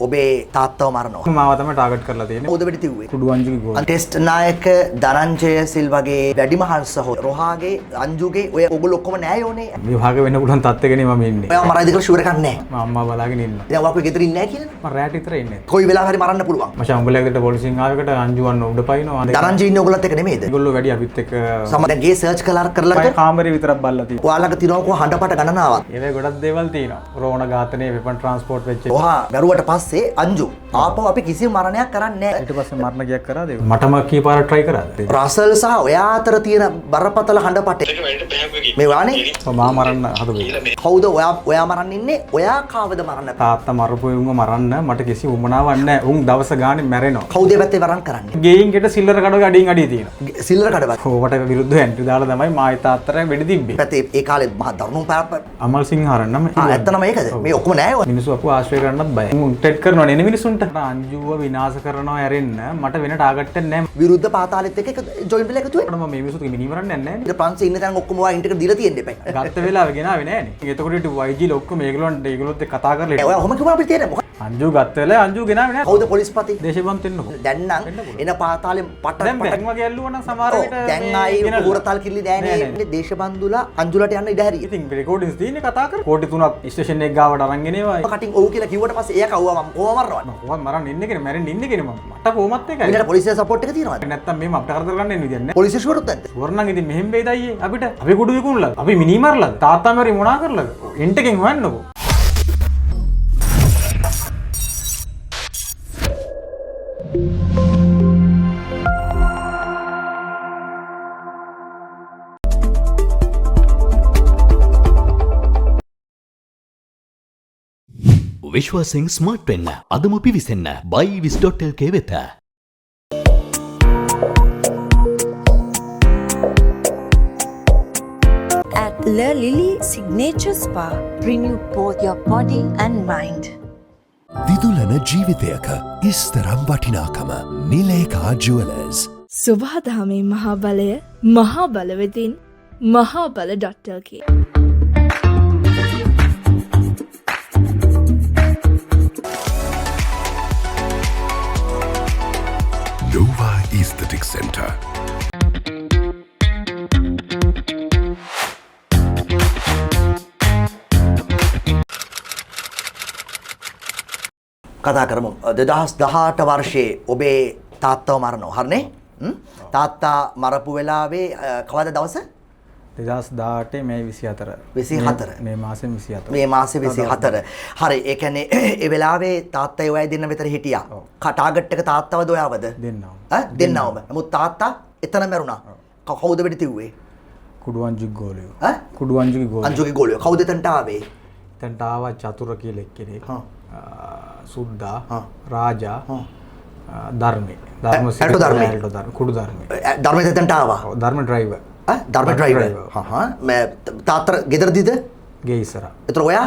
ඔබේ තාත්තව මරනවා. මාව තමයි ටාගට් කරලා තියෙන්නේ. කවුද වෙඩි තිව්වේ? කුඩු අංජුගේ ගෝල. ටෙස්ට් නායක ධනංජය සිල්වගේ වැඩිමහල් සහෝ රොහාගේ අංජුගේ ඔය ඔයගොල්ලෝ ඔක්කොම නෑ යෝනේ. විභාග වෙන්න පුළුවන් තත්ත්වයකනේ මම ඉන්නේ. ඔයා මරයිද කියලා ෂුවර් එකක් නෑ. මම අම්මා බලාගෙන ඉන්නවා. දැන් ඔයාලා ගෙදර ඉන්නේ නෑ කියලානේ. මම රැට විතර ඉන්නේ. කොයි වෙලාවෙ හරි මරන්න පුළුවන්. මචං උඹලගෙදරට පොලිසියෙන් ආවකට අංජුවන්න උඩ පයින්නවා. ධනංජය ඉන්නේ ඔයගොල්ලොත් එක නෙමෙයිද? ඒගොල්ලෝ වැඩි අපිත් එක්ක සම දැන් ගේ සර්ච් කරලා කාමරේ විතරක් බලලා තියෙනවා. ඔයාලගේ තියනකො හඬපට ගණනාවක්. ඒවේ ගොඩක් දේවල් තියෙනවා. රෝණ ඝාතනයේ වෙපන් ට්‍රාන්ස්පෝර්ට් වෙච්ච. ඔහා බැරුවට පස්සේ අංජු ආපහු අපි කිසිම මරණයක් කරන්නේ නැහැ. ඊට පස්සේ මරණ ගියක් කරාද? මටම කීපාරක් try කරාද? රසල් සහ ඔයා අතර තියෙන බරපතල හඬපටේ. මේ වානේ මම මරන්න හදුවේ. කවුද ඔයා මරන්න ඉන්නේ? ඔයා කාවද මරන්න? තාත්තා මරපු උන්ව මරන්න මට කිසි උමනාවක් නැහැ. උන් දවස ගානේ මැරෙනවා. කවුද ඒ පැත්තේ වරන් කරන්නේ? ගෙයින් ගෙට සිල්ලර කඩක අඩින් අඩිය තියෙනවා. සිල්ලර කඩවත්. ඕවට විරුද්ධව ඇන්ටි දාලා තමයි මායි තාත්තට වෙඩි තිබ්බේ. පැත්තේ ඒ කාලේ මහා දරුණු පාරක්. අමල් සිංහ හරන්නම. ඇත්තම ඒකද? මේ ඔක්කොම නෑ ඔය. මිනිස්සු අපු ආශ්‍රය කරන්නත් බයයි. උන් ටෙට් කරනවා නේ මිනිස්සුන්ට. අංජුව විනාශ කරනවා ඇරෙන්න මට වෙන ටාගට් එකක් නැහැ. විරුද්ධ පාතාලෙත් එක්ක ජොයින්ට් වෙලා එකතු වෙනවා. මම මේ මිනිස්සුත් මිනි මරන්නේ නැහැ නේ. ඊට පන්සේ ඉන්න තැන ඔක්කොම ඔයා ඉන්ටර් එක දීලා තියෙන්න එපා. ගත්ත වෙලාවෙ ගෙනාවේ නැහැ නේ. එතකොට YG ල ඔක්කොම ඒගොල්ලොත් එක්ක කතා කරලා ඔයා ඔහොම කිව්වම අපිට තේරෙන්නේ මොකක්ද? අංජු ගත්ත වෙලාවෙ අංජු ගෙනාවේ නැහැ. කවුද පොලිස්පති? දේශපන්ත වෙන්නකො. දැන් නම් එන පාතාලෙන් පට දැන් බැං වගේ ඇල්ලුවා නම් සමහර විට දැන් ආයේ පුරතල් කිල්ලි නෑනේ. දේශබන්දුලා අංජුලට යන්න ඉඩ හැරියි. ඉතින් රෙකෝඩින්ස් තියෙන්නේ කතා කර. කෝටි 3ක් ස්ටේෂන් එක ගාවට අරන් ගෙනේවා. කටින් ඔව් කියලා කිව්වට පස්සේ එයා කවුවා මම කොහොම මරනවද? මම කොහොමද මරන්න ඉන්නේ කෙනේ මැරෙන්න ඉන්නේ කෙනේ මම. මට කොහොමත් එකයි. ඊට පොලිසිය සපෝට් එක තියෙනවද? නැත්තම් මේ අපිට කරදර ගන්න එන්න විදියක් නැහැ. පොලිසිය ෂුවර්ත් නැද්ද? වරණන් ඉතින් මෙහෙම වෙයිද අයියේ අපිට. අපි කුඩු විකුණලාද? අපි මිනි මරලාද? තාත්තා මරි මොනා කරලාද? එන්ට් එකෙන් හොයන්නකෝ. විශ්වාසයෙන් ස්මාර්ට් වෙන්න අදම පිවිසෙන්න buyvis.lk වෙත. At La Lily Signature Spa, renew both your body and mind. දිදුලන ජීවිතයක ඉස්තරම් වටිනාකම නිලේකා ජුවලර්ස්. සුභාදහමේ මහා බලය මහා බලවෙතින් මහා බල.lk. Nova Aesthetic Center. කතා කරමු 2018 වර්ෂයේ ඔබේ තාත්තව මරනවා හරිනේ තාත්තා මරපු වෙලාවේ කවද දවස 2018 මේ 24 24 මේ මාසේ 24 මේ මාසේ 24 හරි ඒ කියන්නේ ඒ වෙලාවේ තාත්තයි ඔයයි දෙන්න විතර හිටියා ටාගට් එක තාත්තවද ඔයාවද දෙන්නවම නමුත් තාත්තා එතන මැරුණා කවුද වෙඩි තිව්වේ කුඩු අංජුගේ ගෝලියෝ කුඩු අංජුගේ ගෝලියෝ කවුද එතනට ආවේ එතනට ආවා චතුර කියලා එක්කෙනෙක් සුද්දා රාජා ධර්මේ කුඩු ධර්මේ එතනට ආවා ධර්ම ඩ්‍රයිවර් ධර්ම ඩ්‍රයිවර් මේ තාත්තර ගෙදරදිද ගේ ඉස්සරහ ඒතර ඔයා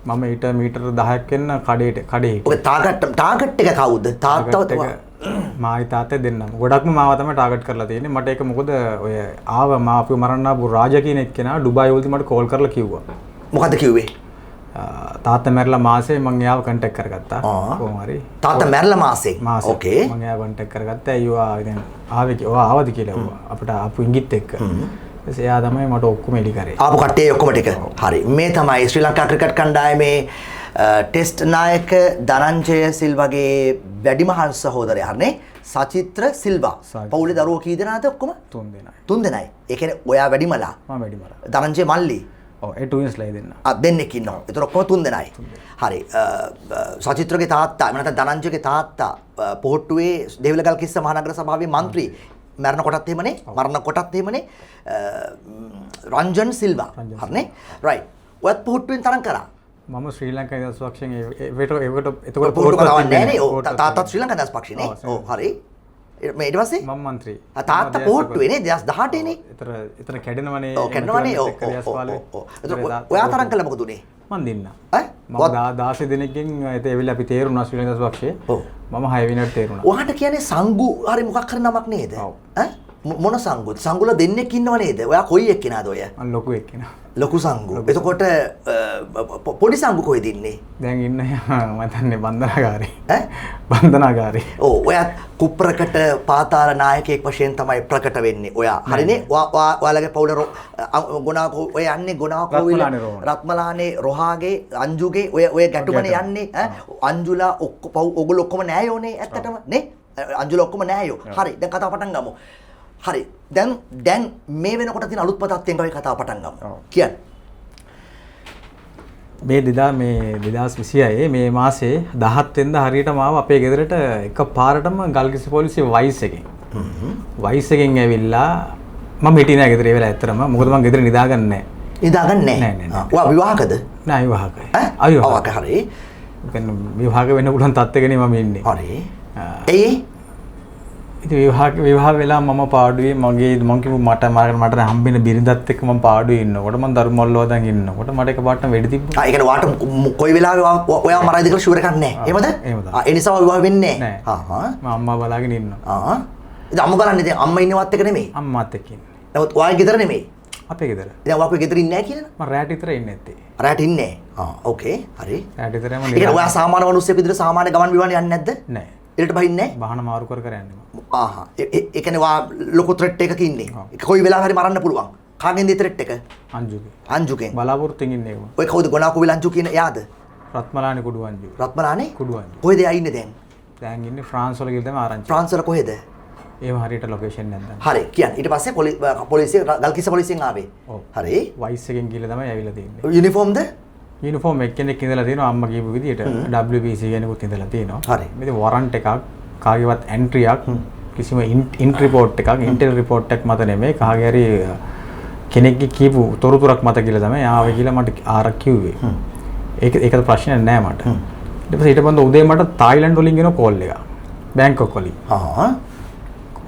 මම ඊට මීටර 10ක් එන්න කඩේ ඔය ටාගට් එක කවුද තාත්තවද මායි තාත්තේ දෙන්නම ගොඩක්ම මාව තමයි ටාගට් කරලා තියෙන්නේ මට ඒක මොකද ඔය ආව මා අපිව මරන්න ආපු රාජා කියන එක්කෙනා ඩුබායි වලදී මට කෝල් කරලා කිව්වා මොකද කිව්වේ තාත්තා මැරලා මාසේ මම එයාව කන්ටැක්ට් කරගත්තා කොහොම හරි තාත්තා මැරලා මාසේ ඕකේ මම එයාව කන්ටැක්ට් කරගත්තා අයියෝ දැන් ආවද කියලා ඇහුවා අපිට ආපු ඉංගිත් එක්ක එයා තමයි මට ඔක්කොම එලි කරේ ආපු කට්ටිය ඔක්කොම ටික හරි මේ තමයි ශ්‍රී ලංකා ක්‍රිකට් කණ්ඩායමේ ටෙස්ට් නායක ධනංජය සිල්වගේ වැඩිමහල් සහෝදරයා හරිනේ සචිත්‍ර සිල්වා පවුලේ දරුවෝ කී දෙනාද ඔක්කොම 3 දෙනයි ඒ කියන්නේ ඔයා වැඩිමලා මම වැඩිමලා ධනංජය මල්ලි ඒ ට්වින්ස් ලයි දෙන්න. දෙන්නෙක් ඉන්නවා. ඒතර ඔක්කොම 3 දෙනයි. හරි. සචිත්‍රගේ තාත්තා, එහෙම නැත්නම් ධනංජයගේ තාත්තා පොහොට්ටුවේ දෙවිලගල් කිස්ස මහනගර සභාවේ മന്ത്രി මරණ කොටත් එහෙමනේ. මරණ කොටත් එහෙමනේ. රංජන් සිල්වා. හරිනේ. රයිට්. ඔයත් පොහොට්ටුවෙන් තරම් කරා. මම ශ්‍රී ලංකා නිදහස් පක්ෂයෙන් ඒකට එතකොට පොහොට්ටුව කවන්නේ නැහැ නේ. ඔව් තාත්තත් ශ්‍රී ලංකා නිදහස් පක්ෂනේ. ඔව් හරි. මේ ඊට පස්සේ මම මන්ත්‍රී තාත්තා පොහොට්ටුවේ නේ 2018 නේ. එතන කැඩෙනවනේ. ඔව් කැඩෙනවනේ. ඔව්. ඔයා තරම් කළා මොකද උනේ? මන් දෙන්න. මම 16 දිනකින් ඒත් එවිල අපි තේරුණා ශ්‍රී ලංකා නිදහස් පක්ෂයේ. මම 6 වෙනිවට තේරුණා. ඔයාට කියන්නේ සංගු හරි මොකක් හරි නමක් නේද? මොන සංගුත්? සංගුල දෙන්නෙක් ඉන්නව නේද? ඔයා කොයි එක්කිනාද ඔය? මම ලොකු එක්කෙනා. ලොකු සංගු. එතකොට පොඩි සංගු කොහෙද ඉන්නේ? දැන් ඉන්න මම හිතන්නේ බන්ධනාගාරේ. ඈ? බන්ධනාගාරේ. ඔව් ඔයා කුප්‍රකට පාතාල නායකයෙක් වශයෙන් තමයි ප්‍රකට වෙන්නේ. ඔයා හරිනේ? ඔයාලගේ පවුල ගුණාකෝ ඔය යන්නේ ගුණාකෝවිල රත්මලානේ රොහාගේ අංජුගේ ඔය ගැටුමනේ යන්නේ ඈ අංජුලා ඔගොල්ලෝ ඔක්කොම නෑයෝනේ ඇත්තටම නේ? අංජුලා ඔක්කොම නෑයෝ. හරි දැන් කතාව පටන් ගමු. හරි දැන් මේ වෙනකොට තියෙන අලුත් පතත්යෙන් අපි කතාව පටන් ගමු. කියන්න. මේ 2026 මේ මාසේ 17 වෙනිදා හරියටම ආව අපේ ගෙදරට එකපාරටම ගල්කිස්ස පොලිසිය වයිස් එකෙන්. වයිස් එකෙන් ඇවිල්ලා මම හිටියේ නෑ ගෙදර ඒ වෙලාව ඇත්තටම. මොකද මම ගෙදර නිදාගන්නේ නෑ. නිදාගන්නේ නෑ. නෑ. ඔයා විවාහකද? නෑ විවාහකයි. අවිවාහක හරි. කියන්නේ විවාහක වෙන්න පුළුවන් තත්ත්වයකනේ මම ඉන්නේ. හරි. එයි ඉතින් විවාහ වෙලා මම පාඩුවේ මම කිව්ව මට හම්බෙන බිරිඳත් එක්ක මම පාඩුවේ ඉන්නකොට මම දරු මල්ලව දැන් ඉන්නකොට මට එකපාරටම වෙඩි තිබ්බා. ඒ කියන්නේ වාට කොයි වෙලාවෙ ඔයා මරයිද කියලා ෂුවර් එකක් නැහැ. එහෙමද? ඒ නිසා විවාහ වෙන්නේ නැහැ. මම අම්මා බලාගෙන ඉන්නවා. ඉතින් අම්මා බලන්නේ දැන් අම්මා ඉන්නවත් එක නෙමෙයි. අම්මාත් එක්ක ඉන්නේ. නමුත් ඔයාගේ ගෙදර නෙමෙයි. අපේ ගෙදර. දැන් ඔයා ගෙදර ඉන්නේ නැහැ කියලා? මම රැට විතර ඉන්නේ නැත්තේ. රැට ඉන්නේ. ඕකේ. හරි. රැට විතරම ඒ කියන්නේ ඔයා සාමාන්‍ය මිනිස්සෙක් විදිහට සාමාන්‍ය ගමන් විවහන යන්නේ නැද්ද? නැහැ. එලට බහින්නේ නැහැ? බහන මාරු කර යන්නේ මම. ඒ කියන්නේ වා ලොකු ත්‍රෙට් එකක ඉන්නේ. ඒක කොයි වෙලාවක හරි මරන්න පුළුවන්. කාගෙන්ද ඒ ත්‍රෙට් එක? අංජුගේ. අංජුගෙන්. බලාපොරොත්තුෙන් ඉන්නේ ඒක. ඔය කවුද ගොනාකෝවිල අංජු කියන එයාද? රත්මලානේ කුඩු අංජු. රත්මලානේ? කුඩු අංජු. කොහෙද එයා ඉන්නේ දැන්? දැන් ඉන්නේ ෆ්‍රාන්ස් වල ගිහලා තමයි ආරංචි. ෆ්‍රාන්ස් වල කොහෙද? ඒව හරියට ලොකේෂන් එකක් දාන්න. හරි කියන්න. ඊට පස්සේ පොලිසිය ගල්කිස්ස පොලිසියෙන් ආවේ. ඔව්. හරි. වයිස් එකෙන් ගිහලා තමයි ඇවිල්ලා තියෙන්නේ. යුනිෆෝම්ද? යුනිෆෝම් එක්කෙනෙක් ඉඳලා තියෙනවා අම්මා කියපු විදියට WBC කෙනෙකුත් ඉඳලා තියෙනවා. හරි. ඉතින් වරන්ට් එකක් කාගේවත් එන්ට්‍රියක් කිසිම ඉන්ට් රිපෝට් එකක් ඉන්ටෙල් රිපෝට් එකක් මත නෙමෙයි කාගේ හරි කෙනෙක්ගේ කියපු තොරතුරක් මත කියලා තමයි ආවේ කියලා මට ආරක් කිව්වේ. ඒකද ප්‍රශ්නයක් නෑ මට. ඊට පස්සේ ඊට පස්සේ උදේ මට තායිලන්ඩ් වලින් ගෙන කෝල් එකක්. බැංකොක් වලින්.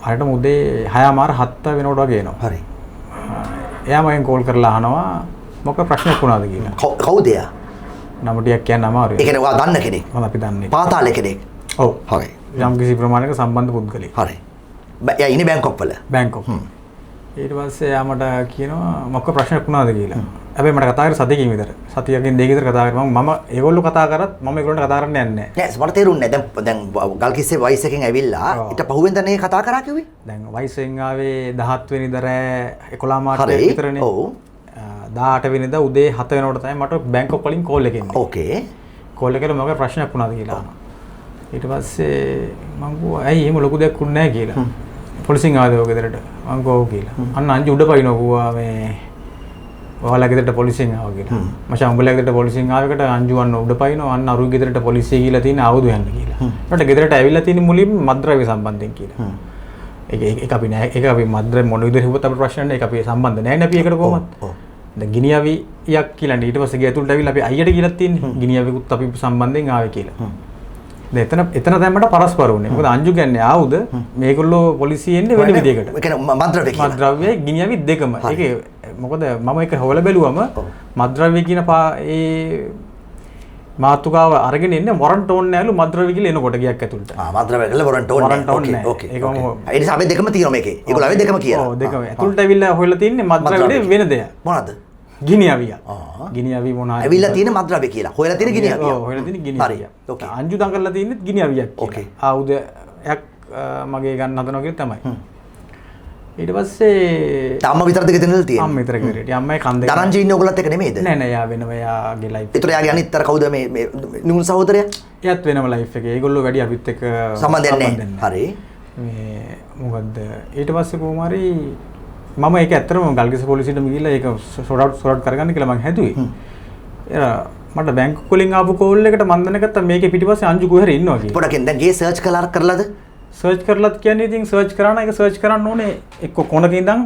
හරියටම උදේ 6:07 වෙනකොට වගේ එනවා. හරි. එයා මගෙන් කෝල් කරලා අහනවා මොකක් ප්‍රශ්නයක් වුණාද කියලා. කවුද එයා? නම ටිකක් කියන්න අමාරුයි. ඒ කියන්නේ ඔයා දන්න කෙනෙක්. මම අපි දන්නේ. පාතාලේ කෙනෙක්. ඔව්. හරි. යම් කිසි ප්‍රමාණයක සම්බන්ධ පුද්ගලෙක්. හරි. එයා ඉන්නේ බැංකොක් වල. බැංකොක්. ඊට පස්සේ එයා මට කියනවා මොකක් ප්‍රශ්නයක් වුණාද කියලා. හැබැයි මට කතා කරේ සතියකින් විතර. සතියකින් දෙකකින් විතර කතා කරා. මම ඒගොල්ලෝ කතා කරත් මම ඒගොල්ලන්ට කතා කරන්න යන්නේ නැහැ. නෑ මට තේරුන්නේ නැහැ. දැන් ගල්කිස්සේ වයිස් එකෙන් ඇවිල්ලා ඊට පහුවෙන්ද නේ කතා කරා කිව්වේ? දැන් වයිස් එකෙන් ආවේ 17 වෙනිදා රෑ 11 මාට විතරනේ. ඔව්. 18 වෙනිදා උදේ 7 වෙනකොට තමයි මට බැංකොක් වලින් කෝල් එක එන්නේ. ඕකේ. කෝල් එකේ මොකක් ප්‍රශ්නයක් වුණාද කියලා. ඊට පස්සේ මම කිව්වා ඇයි එහෙම ලොකු දෙයක් වුණ නැහැ කියලා. පොලිසියෙන් ආවද ඔය ගෙදරට? මම කිව්වා ඔව් කියලා. අන්න අංජු උඩ පයින්නවා කිව්වා මේ ඔයාලා ගෙදරට පොලිසියෙන් ආවා කියලා. මචං උඹලා ගෙදරට පොලිසියෙන් ආවකට අංජු අන්න උඩ පයින්නවා අන්න අරු ගෙදරට පොලිසිය ගිහලා තියෙන ආවුදු යන්න කියලා. ඊට ගෙදරට ඇවිල්ලා තියෙන මුලින්ම මද්ද්‍රව්‍ය සම්බන්ධයෙන් කියලා. ඒක අපි නෑ ඒක අපි මද්ද්‍රව්‍ය මොන විදිහට හිතුවත් අපේ ප්‍රශ්න නෑ ඒක අපි සම්බන්ධ නෑ නේ අපි ඒකට කොහොමද? දැන් ගිනියවියක් කියලා ඊට පස්සේ ගේ ඇතුළට ඇවිල්ලා අපි අයියට කියලා තියෙන්නේ. ගිනියවිකුත් අපි සම්බන්ධයෙන් ආවේ කියලා. එතන තමයි මට පරස්පර වුණේ. මොකද අංජු කියන්නේ ආවුද මේගොල්ලෝ පොලිසිය එන්නේ වෙන විදිහකට. ඒ කියන්නේ මද්ද්‍රව්‍ය කියලා. මද්ද්‍රව්‍ය ගිනියවි දෙකම. ඒකේ මොකද මම ඒක හොයලා බැලුවම මද්ද්‍රව්‍ය කියන ඒ මාතුකාව අරගෙන ඉන්නේ වරන්ට් ඕන් නැලු මද්ද්‍රව්‍ය කියලා එනකොට ගියක් ඇතුළට. මද්ද්‍රව්‍ය කියලා වරන්ට් ඕන් නැහැ. ඕකේ. ඒක මම ඒ නිසා අපි දෙකම තියෙනවා මේකේ. ඒගොල්ලෝ අපි දෙකම කියනවා. ඔව් දෙකම. ඇතුළට ඇවිල්ලා හොයලා තින්නේ මද්ද්‍රව්‍ය වෙන දෙයක්. මොනවද? ගිනියවිය. ගිනියවි මොනවාද? ඇවිල්ලා තියෙන මද්ද්‍රව්‍ය කියලා. හොයලා තියෙන ගිනියවිය. ඔව් හොයලා තියෙන ගිනියවිය. ඕකේ. අංජු දඟලලා තින්නේ ගිනියවියක්. ඕකේ. ආයුධයක් මගේ ගන්න හදනවා කියලා තමයි. ඊට පස්සේ අම්මා විතරද ගෙදරද තියෙන්නේ? අම්මා විතර ගෙදරට. අම්මයි කන් දෙක. දරංජි ඉන්නේ ඔයගොල්ලත් එක නෙමෙයිද? නෑ නෑ යා වෙනම යාගේ ලයිෆ්. ඒතර යාගේ අනිත් අර කවුද මේ නුන් සහෝදරයා? එයාත් වෙනම ලයිෆ් එකේ. ඒගොල්ලෝ වැඩි අපිත් එක්ක සම්බන්ධයක් නැහැ. හරි. මේ මොකද්ද ඊට පස්සේ කොහොම හරි මම ඒක ඇත්තටම ගල්කිස්ස පොලිසියට ගිහිල්ලා ඒක සෝට් අවුට් කරගන්න කියලා මං හැදුවේ. මට බැංකුව වලින් ආපු කෝල් එකට මම දැනගත්තා මේකේ පිටිපස්සේ අංජු කොහෙර ඉන්නවා කියලා. පොඩකින් දැන් ගේ සර්ච් කරලාද? සර්ච් කරලාත් කියන්නේ ඉතින් සර්ච් කරාන එක සර්ච් කරන්න ඕනේ එක්ක කොනක ඉඳන්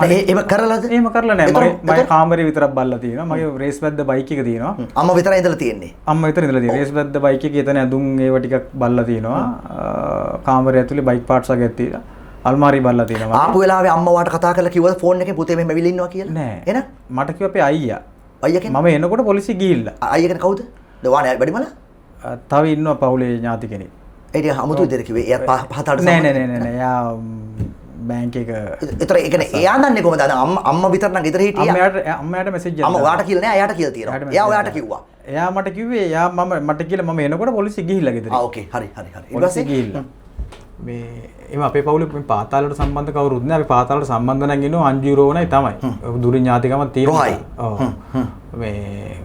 එහෙම කරලාද? එහෙම කරලා නැහැ. මගේ කාමරේ විතරක් බල්ලා තියෙනවා. මගේ රේස් බැද්ද බයික් එක තියෙනවා. අම්මා විතරයි ඉඳලා තියෙන්නේ. අම්මා විතර ඉඳලා තියෙනවා. රේස් බැද්ද බයික් එකේ එතන ඇඳුම් ඒව ටිකක් බල්ලා තියෙනවා. කාමරය ඇතුලේ බයික් පාර්ට්ස් වගේ තියෙනවා. අල්මාරි බල්ලා තියෙනවා. ආපු වෙලාවේ අම්මා වාට කතා කරලා කිව්වද ෆෝන් එකේ පුතේ මෙහෙම ඇවිල්ලා ඉන්නවා කියලා? නෑ. එහෙනම් මට කිව්ව අපේ අයියා. අයියා කියන්නේ? මම එනකොට පොලිසිය ගිහිල්ලා. අයියා කියන්නේ කවුද? දවානේ වැඩිමල? තව ඉන්නවා පවුලේ ඥාති කෙනෙක්. ඒ ටික අමුතු විදිහට කිව්වේ. එයා පහතට නෑ. එයා බැංක් එක ඒතර ඒ කියන්නේ එයා දන්නේ කොහමද? අම්මා විතර නම් ගෙදර හිටියා. අම්මයාට මෙසේජ් එකක් අම්මා ඔයාට කියලා නෑ එයාට කියලා තියෙනවා. එයා ඔයාට කිව්වා. එයා මට කිව්වේ එයා මට කියලා මම එනකොට පොලිසිය ගිහිල්ලා ගෙදර. ඕකේ හරි. ඊට පස්සේ පස්සේ ගිහිල්ලා මේ එම අපේ පවුලේ මේ පාතාලට සම්බන්ධ කවුරුත් නෑ. අපි පාතාලට සම්බන්ධ නම් ඉන්නවා අංජු රෝවණයි තමයි. දුරින් ඥාතිකමක් තියෙනවා. ඔව්. මේ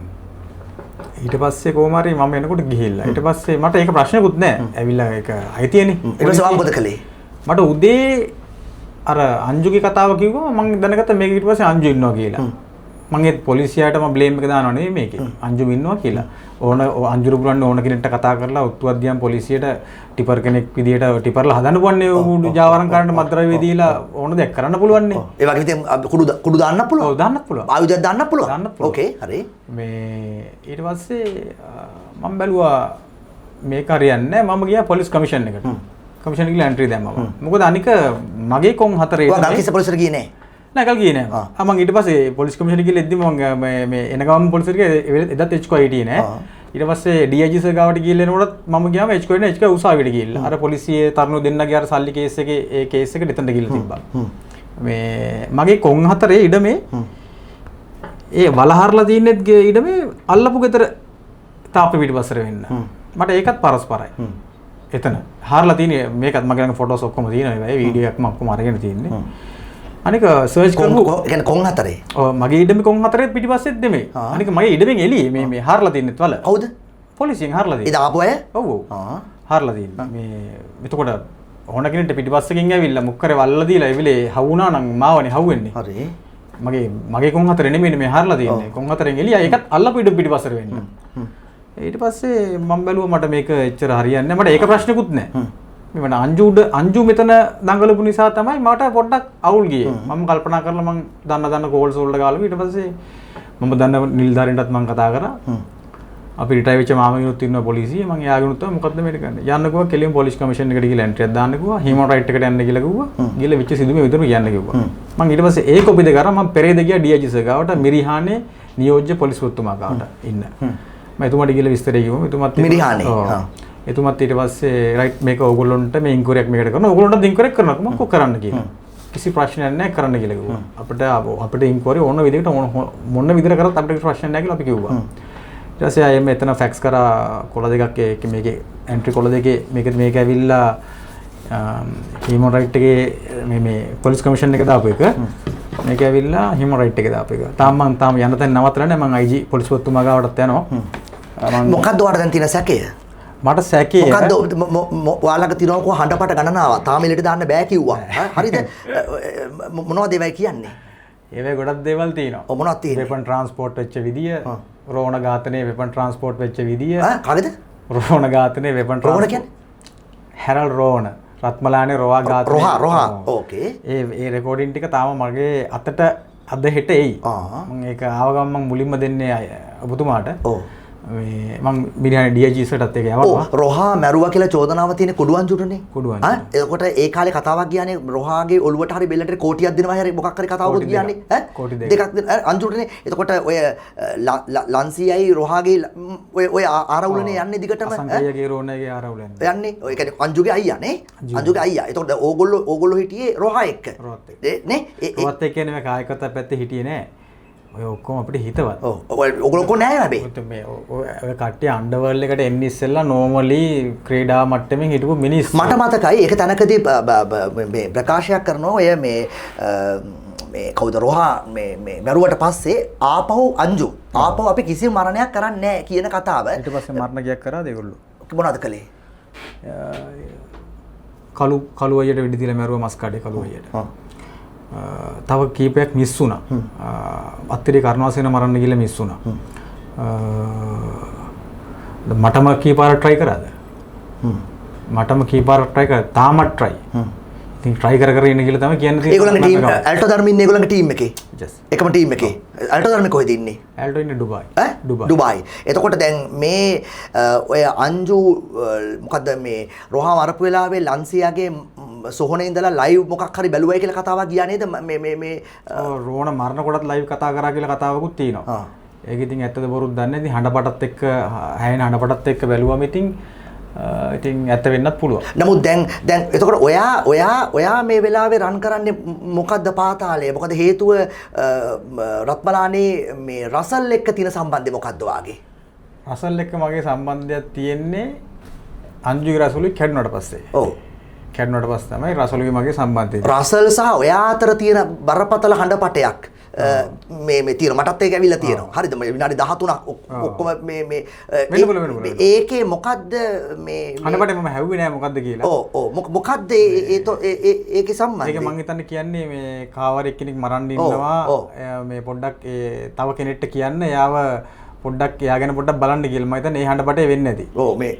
ඊට පස්සේ කොහොම හරි මම එනකොට ගිහිල්ලා. ඊට පස්සේ මට ඒක ප්‍රශ්නකුත් නෑ. ඇවිල්ලා ඒක අයිතියනේ. ඊට පස්සේ මම මොකද කළේ? මට උදේ අර අංජුගේ කතාව කිව්වම මම දැනගත්තා මේක ඊට පස්සේ අංජු ඉන්නවා කියලා. මම ඒ පොලිසියට මම බ්ලේම් එක දානවා නෙවෙයි මේකේ. අංජු ඉන්නවා කියලා. ඕන අංජුරු පුරන්න ඕන කෙනෙක්ට කතා කරලා ඔත්තුවක් දියම් පොලිසියට ටිපර් කෙනෙක් විදියට ටිපර්ලා හදන්න පුවන්නේ උඩු ජාවාරම් කරන්න මත්ද්‍රව්‍ය දීලා ඕන දෙයක් කරන්න පුළුවන් නේ. ඒ වගේ ඉතින් කුඩු දාන්නත් පුළුවන්. ඔව් දාන්නත් පුළුවන්. ආයුධයක් දාන්නත් පුළුවන්. ඕකේ හරි. මේ ඊට පස්සේ මම බැලුවා මේක හරියන්නේ නැහැ. මම ගියා පොලිස් කමිෂන් එකට. කමිෂන් එකේ එන්ට්‍රි දැම්මම. මොකද අනික මගේ කොන් හතරේ ඔයා ගල්කිස්ස පොලිසියට ගියේ නෑ. නෑ කල් ගියේ නෑ. මම ඊට පස්සේ පොලිස් කමිෂන් එකේ ඉද්දි මම මේ එන ගමන් පොලිසියට එදත් HQ හිටියේ නෑ. ඊට පස්සේ DIG සර් ගාවට ගිහිල්ලා එනකොට මම ගියාම HQ නේ HQ උසාවියට ගිහිල්ලා. අර පොලිසියේ තරුණු දෙන්නගේ අර සල්ලි කේස් එකේ ඒ කේස් එක දෙතනට ගිහිල්ලා තිබ්බා. මේ මගේ කොන් හතරේ ඉඩමේ ඒ වලහරලා තින්නෙත් ඉඩමේ අල්ලපු ගෙදර තාප්පේ පිටිපස්සට වෙන්න. මට ඒකත් පරස්පරයි. එතන හාරලා තියෙන්නේ මේකත් මගේ ළඟ ෆොටෝස් ඔක්කොම තියෙනවා. ඒ වීඩියෝ එකක් මම ඔක්කොම අරගෙන තියෙන්නේ. අනික සර්ච් කරමු. ඒ කියන්නේ කොන් හතරේ. ඔව් මගේ ඉඩමේ කොන් හතරේ පිටිපස්සෙත් දෙමේ. අනික මගේ ඉඩමෙන් එළියේ මේ හාරලා තින්නෙත් වල. කවුද? පොලිසියෙන් හාරලා තියෙන්නේ. ඉතින් ආපු අය? ඔව් ඔව්. හාරලා තියෙන්නේ. මේ එතකොට ඕන කෙනෙක්ට පිටිපස්සකින් ඇවිල්ලා මුක්කරේ වල්ලා දීලා එවිලේ හවුනා නම් මාවනේ හවුවෙන්නේ. හරි. මගේ කොන් හතරේ නෙමෙයි මේ හාරලා තියෙන්නේ. කොන් හතරෙන් එළියා ඒකත් අල්ලපු ඉඩම පිටිපස්සට වෙන්නේ. ඊට පස්සේ මම බැලුවා මට මේක එච්චර හරියන්නේ නැහැ. මට ඒක ප්‍රශ්නකුත් නැහැ. මට අංජු මෙතන දඟලපු නිසා තමයි මට පොඩ්ඩක් අවුල් ගියේ. මම කල්පනා කරලා මම දන්න කෝල්ස් වලට ගාලා ඊට පස්සේ මම දන්න නිලධාරීන්ටත් මම කතා කරා. අපි රිටයර් වෙච්ච මාමගෙනුත් ඉන්නවා පොලිසිය. මම එයාගෙනුත් මොකද්ද මේක කරන්නේ? යන්න කිව්වා කෙලින් පොලිස් කමිෂන් එකට ගිහලා එන්ට්‍රියක් දාන්න කිව්වා. හියුමන් රයිට් එකට යන්න කියලා කිව්වා. ගිහලා වෙච්ච සිදුවීම විතරම කියන්න කිව්වා. මම ඊට පස්සේ ඒ කොපිද කරා මම පෙරේද ගියා DIG සර් ගාවට මිරිහානේ නියෝජ්‍ය පොලිස්පතිතුමා ගාවට ඉන්න. මම එතුමාට ගිහලා විස්තරය කිව්වා. එතුමාත් මිරිහානේ. එතුමත් ඊට පස්සේ රයිට් මේක ඕගොල්ලොන්ට මේ ඉන්ක්වයරියක් මේකට කරනවා. ඕගොල්ලොන්ට ඉන්ක්වයරියක් කරනවා. මොකක් කරන්න කියලා. කිසි ප්‍රශ්නයක් නැහැ කරන්න කියලා කිව්වා. අපිට ඉන්ක්වයරි ඕන විදිහට මොන විදිහට කරත් අපිට ප්‍රශ්නයක් නැහැ කියලා අපි කිව්වා. ඊට පස්සේ ආයෙ මෙතන ෆැක්ස් කරා කොළ දෙකක් මේකේ එන්ට්‍රි කොළ දෙකේ මේක ඇවිල්ලා හියුමන් රයිට් එකේ මේ පොලිස් කමිෂන් එක දාපු එක. මේක ඇවිල්ලා හියුමන් රයිට් එකේ දාපු එක. තාම යන්න තැන නවත්තලා නැහැ. මම IG පොලිස්පතිතුමා ගාවටත් යනවා. මොකද්ද ඔයාලට දැන් තියෙන සැකය? මට සැකේ මොකද්ද ඔයාලගේ තියෙනවා කො හඬපට ගණනාවක් තාම එළියට දාන්න බෑ කිව්වා. හරිද? මොනවද ඒවයි කියන්නේ? ඒවේ ගොඩක් දේවල් තියෙනවා. ඔව් මොනවද තියෙන්නේ? වෙපන් ට්‍රාන්ස්පෝර්ට් වෙච්ච විදිය, රෝණ ඝාතනයේ වෙපන් ට්‍රාන්ස්පෝර්ට් වෙච්ච විදිය. කාගේද? රෝණ ඝාතනයේ වෙපන් රෝණ කියන්නේ? හැරල් රෝණ. රත්මලානේ රෝවා ඝාතනය. රෝහා. ඕකේ. ඒ රෙකෝඩින් ටික තාම මගේ අතට අද හෙට එයි. මම ඒක ආව ගමන් මම මුලින්ම දෙන්නේ ඔබතුමාට. ඔව්. මං බිරියානි DIG සටත් එක යවනවා. රොහා මැරුවා කියලා චෝදනාව තියෙන කුඩුවන්ජුටනේ. කුඩුවන්ජු. එතකොට ඒ කාලේ කතාවක් ගියානේ රොහාගේ ඔළුවට හරි බෙල්ලට කෝටියක් දෙනවා හරි මොකක් හරි කතාවකුත් ගියානේ. කෝටි දෙකක් අංජුටනේ. එතකොට ඔය ලන්සියයි රොහාගේ ඔය ආරවුලනේ යන්නේ දිගටම. සංකේයගේ රෝණගේ ආරවුල යන්නේ. ඔය කියන්නේ අංජුගේ අයියා නේ. අංජුගේ අයියා. එතකොට ඕගොල්ලෝ හිටියේ රොහා එක්ක. නේ? රොහත් එක්ක නේ කායකත පැත්තේ හිටියේ නෑ. ඔය ඔක්කොම අපිට හිතවත්. ඔව්. ඔයගොල්ලෝ නෑ හැබැයි. මේ ඔය කට්ටිය අන්ඩර්වර්ල්ඩ් එකට එන්න ඉස්සෙල්ලා නෝමලි ක්‍රීඩා මට්ටමින් හිටපු මිනිස්සු. මට මතකයි ඒක තැනකදී මේ ප්‍රකාශයක් කරනවා ඔය මේ කවුද රොහා මේ මරුවට පස්සේ ආපහු අංජු ආපහු අපි කිසිම මරණයක් කරන්නේ නැහැ කියන කතාව. ඊට පස්සේ මරණ ගියක් කරාද ඒගොල්ලෝ? මොනවද කළේ? කළු අයියට වෙඩි දීලා මරුවා මස් කඩේ කළු අයියට. තව කීපයක් මිස් වුණා. අත්තිරේ කරුණාසේන මරන්න ගිහලා මිස් වුණා. මටම කීපාරක් try කරාද? මටම කීපාරක් try කරා. තාමත් try. ඉතින් try කර ඉන්න කියලා තමයි කියන්නේ. ඒගොල්ලන්ගේ ටීම් ඇල්ටෝ ධර්ම ඉන්නේ ඒගොල්ලන්ගේ ටීම් එකේ. yes. එකම ටීම් එකේ. ඇල්ටෝ ධර්ම කොහෙද ඉන්නේ? ඇල්ටෝ ඉන්නේ ඩුබායි. ඩුබායි. එතකොට දැන් මේ ඔය අංජු මොකද්ද මේ රොහා මරපු වෙලාවේ ලන්සියාගේ සොහොනේ ඉඳලා ලයිව් මොකක් හරි බැලුවයි කියලා කතාවක් ගියා නේද? මේ රෝණ මරණ කොටත් ලයිව් කතා කරා කියලා කතාවකුත් තියෙනවා. ඒක ඉතින් ඇත්තද බොරුද දන්නේ නැහැ. ඉතින් හඬපටත් එක්ක හැයෙන හඬපටත් එක්ක බැලුවම ඉතින් ඉතින් ඇත්ත වෙන්නත් පුළුවන්. නමුත් දැන් එතකොට ඔයා මේ වෙලාවේ රන් කරන්නේ මොකද්ද පාතාලය? මොකද හේතුව රත්මලානේ මේ රසල් එක්ක තියෙන සම්බන්ධය මොකද්ද වාගේ? රසල් එක්ක මගේ සම්බන්ධයක් තියෙන්නේ අංජුගේ රසලුයි කැඩුණාට පස්සේ. ඔව්. කැඩුණාට පස්සේ තමයි රසලුගේ මගේ සම්බන්ධය. රසල් සහ ඔයා අතර තියෙන බරපතල හඬපටයක් මේ තියෙන මටත් ඒක ඇවිල්ලා තියෙනවා. හරිද? විනාඩි 13ක් ඔක්කොම මේ ඒකේ මොකද්ද මේ හඬපටේ මම හැව්වේ නෑ මොකද්ද කියලා. ඔව් මොකද්ද ඒකේ සම්බන්ධය? ඒක මං හිතන්නේ කියන්නේ මේ කාවරෙක් කෙනෙක් මරන්න ඉන්නවා මේ පොඩ්ඩක් තව කෙනෙක්ට කියන්න එයාව පොඩ්ඩක් එයා ගැන පොඩ්ඩක් බලන්න කියලා. මම හිතන්නේ ඒ හඬපටේ වෙන්නේ නැති. ඔව් මේ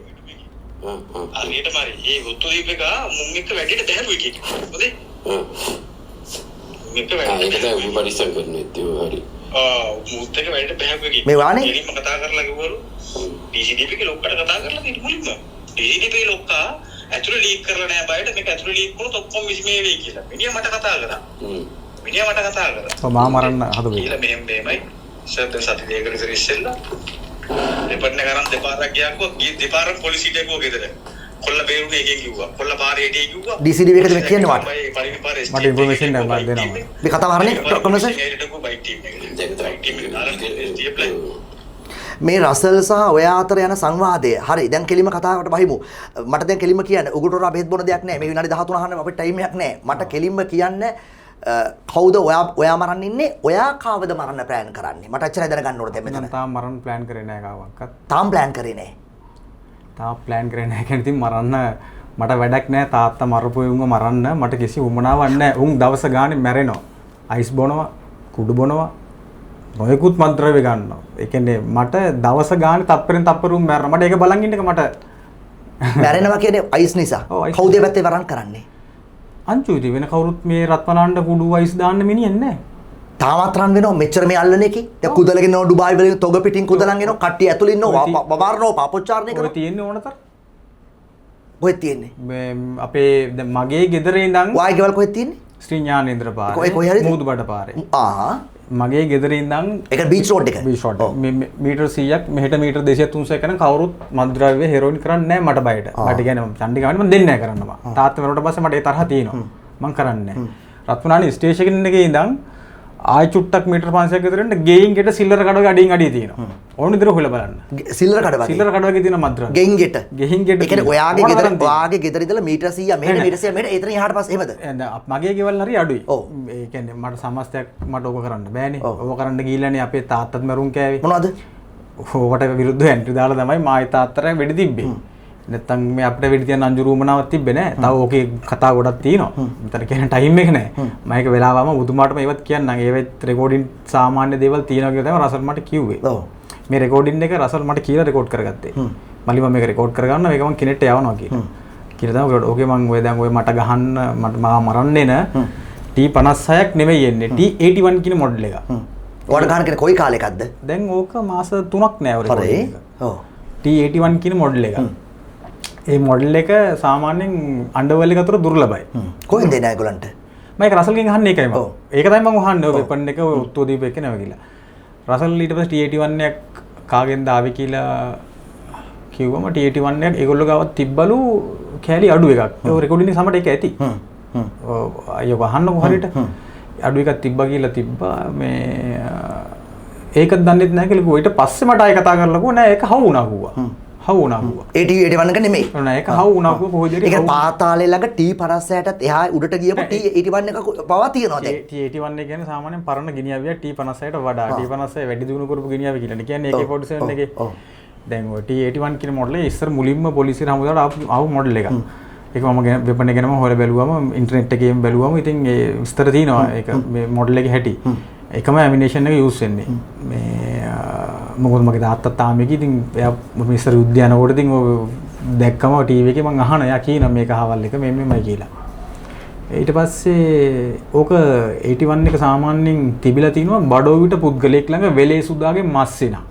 හරියට මාරි ඒ උතු දීපක මුන් එක්ක වැඩිට දැහැරුවේ කීක. හොඳේ? මුන් එක්ක වැඩිට ඒක පරිස්සම් කරන්නේ හරි. මුත් එක්ක වැඩිට බහැරුවේ කීක. මේ වානේ එනිම කතා කරලා කිව්වලු DCDP ගේ ලොක්කට කතා කරලා තියෙන මුලින්ම. DCDP ලොක්කා ඇතුළේ ලීක් කරලා නෑ බයට මේක ඇතුළේ ලීක් වුණොත් ඔක්කොම මේ වෙයි කියලා. මිනිහා මට කතා කරා. මිනිහා මට කතා කරා. ඔව් මා මරන්න හදුවේ. කියලා මෙහෙමයි. සත්‍ය සත්‍ය දෙයකට ඉතින් ඉස්සෙල්ලා දෙපඩන කරන් දෙපාරක් ගියාකෝ දෙපාරක් පොලිසියට ගිහුවා ගෙදර. කොල්ල බේරුනේ එකෙන් කිව්වා. කොල්ල පාරේ හිටියේ කිව්වා. DCDP එකද මේ කියන්නේ වාට? මට ඉන්ෆෝමේෂන් එකක් දෙනවා. මේ කතාව හරිනේ කොමසර්? මේ රසල් සහ ඔයා අතර යන සංවාදය. හරි දැන් කෙලිම කතාවකට බහිමු. මට දැන් කෙලිම කියන්න උගුරට බෙහෙත් බොන දෙයක් නැහැ. මේ විනාඩි 13 අහන්න අපිට ටයිම් එකක් නැහැ. මට කෙලිම කියන්න කවුද ඔයා මරන්න ඉන්නේ? ඔයා කාවද මරන්න ප්ලෑන් කරන්නේ? මට අච්චරයි දැනගන්න ඕනේ දැන් මෙතන. මම තාම මරන්න ප්ලෑන් කරේ නැහැ කාවක්වත්. තාම ප්ලෑන් කරේ නැහැ. තාම ප්ලෑන් කරේ නැහැ කියන්නේ ඉතින් මරන්න මට වැඩක් නැහැ තාත්තා මරපු උන්ව මරන්න මට කිසි උමනාවක් නැහැ. උන් දවස ගානේ මැරෙනවා. අයිස් බොනවා, කුඩු බොනවා, නොයෙකුත් මන්ත්‍රව්‍ය ගන්නවා. ඒ කියන්නේ මට දවස ගානේ තප්පරෙන් තප්පරුම් මැරෙනවා. මට ඒක බලන් ඉන්නක මට මැරෙනවා කියන්නේ අයිස් නිසා. කවුද ඒ පැත්තේ වරන් කරන්නේ? අංචු ඉතින් වෙන කවුරුත් මේ රත්මලාන්ට කුඩු අයිස් දාන්න මිනිහෙන්නේ නැහැ. තාමත් රන් වෙනවා මෙච්චර මේ අල්ලන එකේ. දැන් කුදලගෙන යනවා ඩුබායි වලින් තොග පිටින් කුදලන් එනවා. කට්ටිය ඇතුළේ ඉන්නවා. වමාරනවා පාපොච්චාරණය කරනවා. ඔය තියෙන්නේ ඕනතර. කොහෙද තියෙන්නේ? මේ අපේ දැන් මගේ ගෙදරේ ඉඳන් වායි ගෙවල් කොහෙද තියෙන්නේ? ශ්‍රී ඥානේන්ද්‍ර පාරේ. කොහේ හරිද? මූදුබඩ පාරේ. ආහා. මගේ ගෙදරේ ඉඳන් ඒක බීච් රෝඩ් එක. Beach road. මීටර් 100ක් මෙහෙට මීටර් 200 300 කරන කවුරුත් මද්ද්‍රව්‍ය හෙරෝයින් කරන්නේ නැහැ මට බයට. මට කියන්නේ මම චණ්ඩිගමනේ මම දෙන්නේ නැහැ කරන්න මම. තාත්තා මරුවට පස්සේ මට ඒ තරහ තියෙනවා. මම කරන්නේ නැහැ. රත්මලානි ස්ටේෂන් එකේ ඉඳන් ආයි චුට්ටක් මීටර් 500ක් විතර යන්න ගෙයින් ගෙට සිල්ලර කඩවගේ අඩියෙන් අඩිය තියෙනවා. ඕන විදිහට හොයලා බලන්න. සිල්ලර කඩවගේ. සිල්ලර කඩවගේ තියෙන මද්ද්‍රව්‍ය. ගෙයින් ගෙට. ගෙයින් ගෙට. ඒ කියන්නේ ඔයාගේ ගෙදර ඉඳලා මීටර 100 මෙහෙට මීටර 100 මෙහෙට එතන එහාට පස්සේ එහෙමද? මගේ ගෙවල් හරි අඩුයි. ඒ කියන්නේ මට සමස්තයක් මට ඕක කරන්න බෑනේ. ඕක කරන්න ගිහිල්ලානේ අපේ තාත්තත් මරුන් කෑවේ. මොනවද? ඕකට විරුද්ධව එන්ට්‍රි දාලා තමයි මායි තාත්තට වෙඩි තිබ්බේ. නැත්තම් මේ අපිට වෙඩි තියන අංජු රූමනාවක් තිබ්බේ නෑ. තව ඕකේ කතා ගොඩක් තියෙනවා. මෙතන කියන ටයිම් එක නෑ. මම ඒක වෙලාවම බුදුමාටම ඒවත් කියන්නම්. ඒවෙත් රෙකෝඩින් සාමාන්‍ය දේවල් තියෙනවා කියලා තමයි රසල් මට කිව්වේ. ඔව්. මේ රෙකෝඩින් එක රසල් මට කියලා රෙකෝඩ් කරගත්තේ. මලි මම මේක රෙකෝඩ් කරගන්නවා මේක මම කෙනෙක්ට යවනවා කියලා. කියලා තමයි ඕකේ මම ඔය දැන් ඔය මට ගහන්න මට මාව මරන්න එන T56ක් නෙවෙයි එන්නේ T81 කියන මොඩල් එක. ඔයාලට ගන්න කෙනෙක් කොයි කාලෙකද්ද? දැන් ඕක මාස 3ක් නෑ ඔය රෙකෝඩින් එක. ඔව්. T81 කියන මොඩල් එක. ඒ මොඩල් එක සාමාන්‍යයෙන් අන්ඩර්වර්ල්ඩ් එක අතර දුර්ලභයි. කොහෙන්ද එන්නේ ඒගොල්ලන්ට? මම ඒක රසල්ගෙන් අහන්නේ ඒකයි මම. ඒක තමයි මම අහන්නේ ඔය වෙපන් එක ඔය උත්තෝ දීප එක නෙවෙයි කියලා. රසල් ඊට පස්සේ T81 එකක් කාගෙන්ද ආවේ කියලා කිව්වම T81 එකක් ඒගොල්ලෝ ගාවත් තිබ්බලු කෑලි අඩු එකක්. ඒ රෙකෝඩින් එක සමට ඒක ඇති. අයියෝ අහන්නකො හරියට. අඩු එකක් තිබ්බා කියලා තිබ්බා මේ ඒකත් දන්නෙත් නැහැ කියලා කිව්වා. ඊට පස්සේ මට ආයෙ කතා කරලා කිව්වා නෑ ඒක හවු වුණා කිව්වා. හවු වුණා කිව්වා. ඒ T81 එක නෙමෙයි. නෑ ඒක හවු වුණා කිව්වා කොහොමද ඒක? ඒක පාතාලේ ළඟ T56ටත් එහා උඩට ගියපු T81 එක පවා තියෙනවා දැන්. T81 එක කියන්නේ සාමාන්‍යයෙන් පරණ ගිනියවියක් T56ට වඩා. T56 වැඩි දියුණු කරපු ගිනියවිය කියලා. ඒ කියන්නේ AK47 එකේ. දැන් ඔය T81 කියන මොඩල් එක ඉස්සර මුලින්ම පොලිසිය හමුදාට ආපු මොඩල් එකක්. ඒක මම වෙපන් එක ගැනම හොයලා බැලුවම ඉන්ටර්නෙට් එකේම බැලුවම ඉතින් ඒ විස්තර තියෙනවා ඒක මේ මොඩල් එකේ හැටි. එකම ඇමිනේෂන් එක යූස් වෙන්නේ. මේ මොකද මගේ තාත්තා තාම එක ඉතින් එයා මිස්සර උද්‍යානවලට ඉතින් ඔය දැක්කම ටීවී එකේ මං අහන එයා කියනවා මේක අහවල් එක මෙම්මයි කියලා. ඊට පස්සේ ඕක 81 එක සාමාන්‍යයෙන් තිබිලා තිනවා බඩෝවිට පුද්ගලයෙක් ළඟ වෙලේ සුදාගේ මස්සිනා.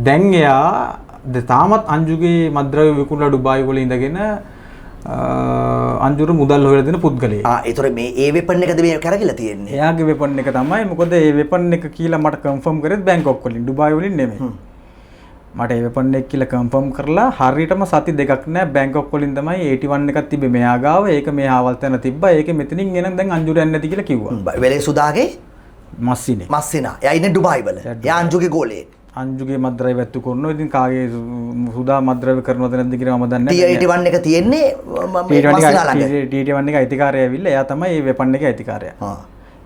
දැන් එයා තාමත් අංජුගේ මද්ද්‍රව්‍ය විකුණලා ඩුබායි වල ඉඳගෙන අංජුර මුදල් හොයලා දෙන පුද්ගලයෙක්. ඒතර මේ ඒ වෙපන් එකද මේ කරගිලා තියෙන්නේ. එයාගේ වෙපන් එක තමයි. මොකද ඒ වෙපන් එක කියලා මට කන්ෆර්ම් කරෙත් බැංකොක් වලින් ඩුබායි වලින් නෙමෙයි. මට ඒ වෙපන් එක කියලා කන්ෆර්ම් කරලා හරියටම සති දෙකක් නෑ බැංකොක් වලින් තමයි 81 එකක් තිබ්බේ මෙයා ගාව. ඒක මේ ආවල් තැන තිබ්බා. ඒක මෙතනින් එනම් දැන් අංජුට යන්නේ නැති කියලා කිව්වා. වෙලේ සුදාගේ මස්සිනේ. මස්සිනා. එයා ඉන්නේ ඩුබායි වල. එයා අංජුගේ ගෝලේ. අංජුගේ මද්ද්‍රව්‍ය ඇත්තු කරනවා. ඉතින් කාගේ සුදා මද්ද්‍රව්‍ය කරනවද නැද්ද කියලා මම දන්නේ නැහැ. T81 එක තියෙන්නේ මස්සිනා ළඟ. T81 එක අයිතිකාරය ඇවිල්ලා එයා තමයි මේ වෙපන් එකේ අයිතිකාරයා.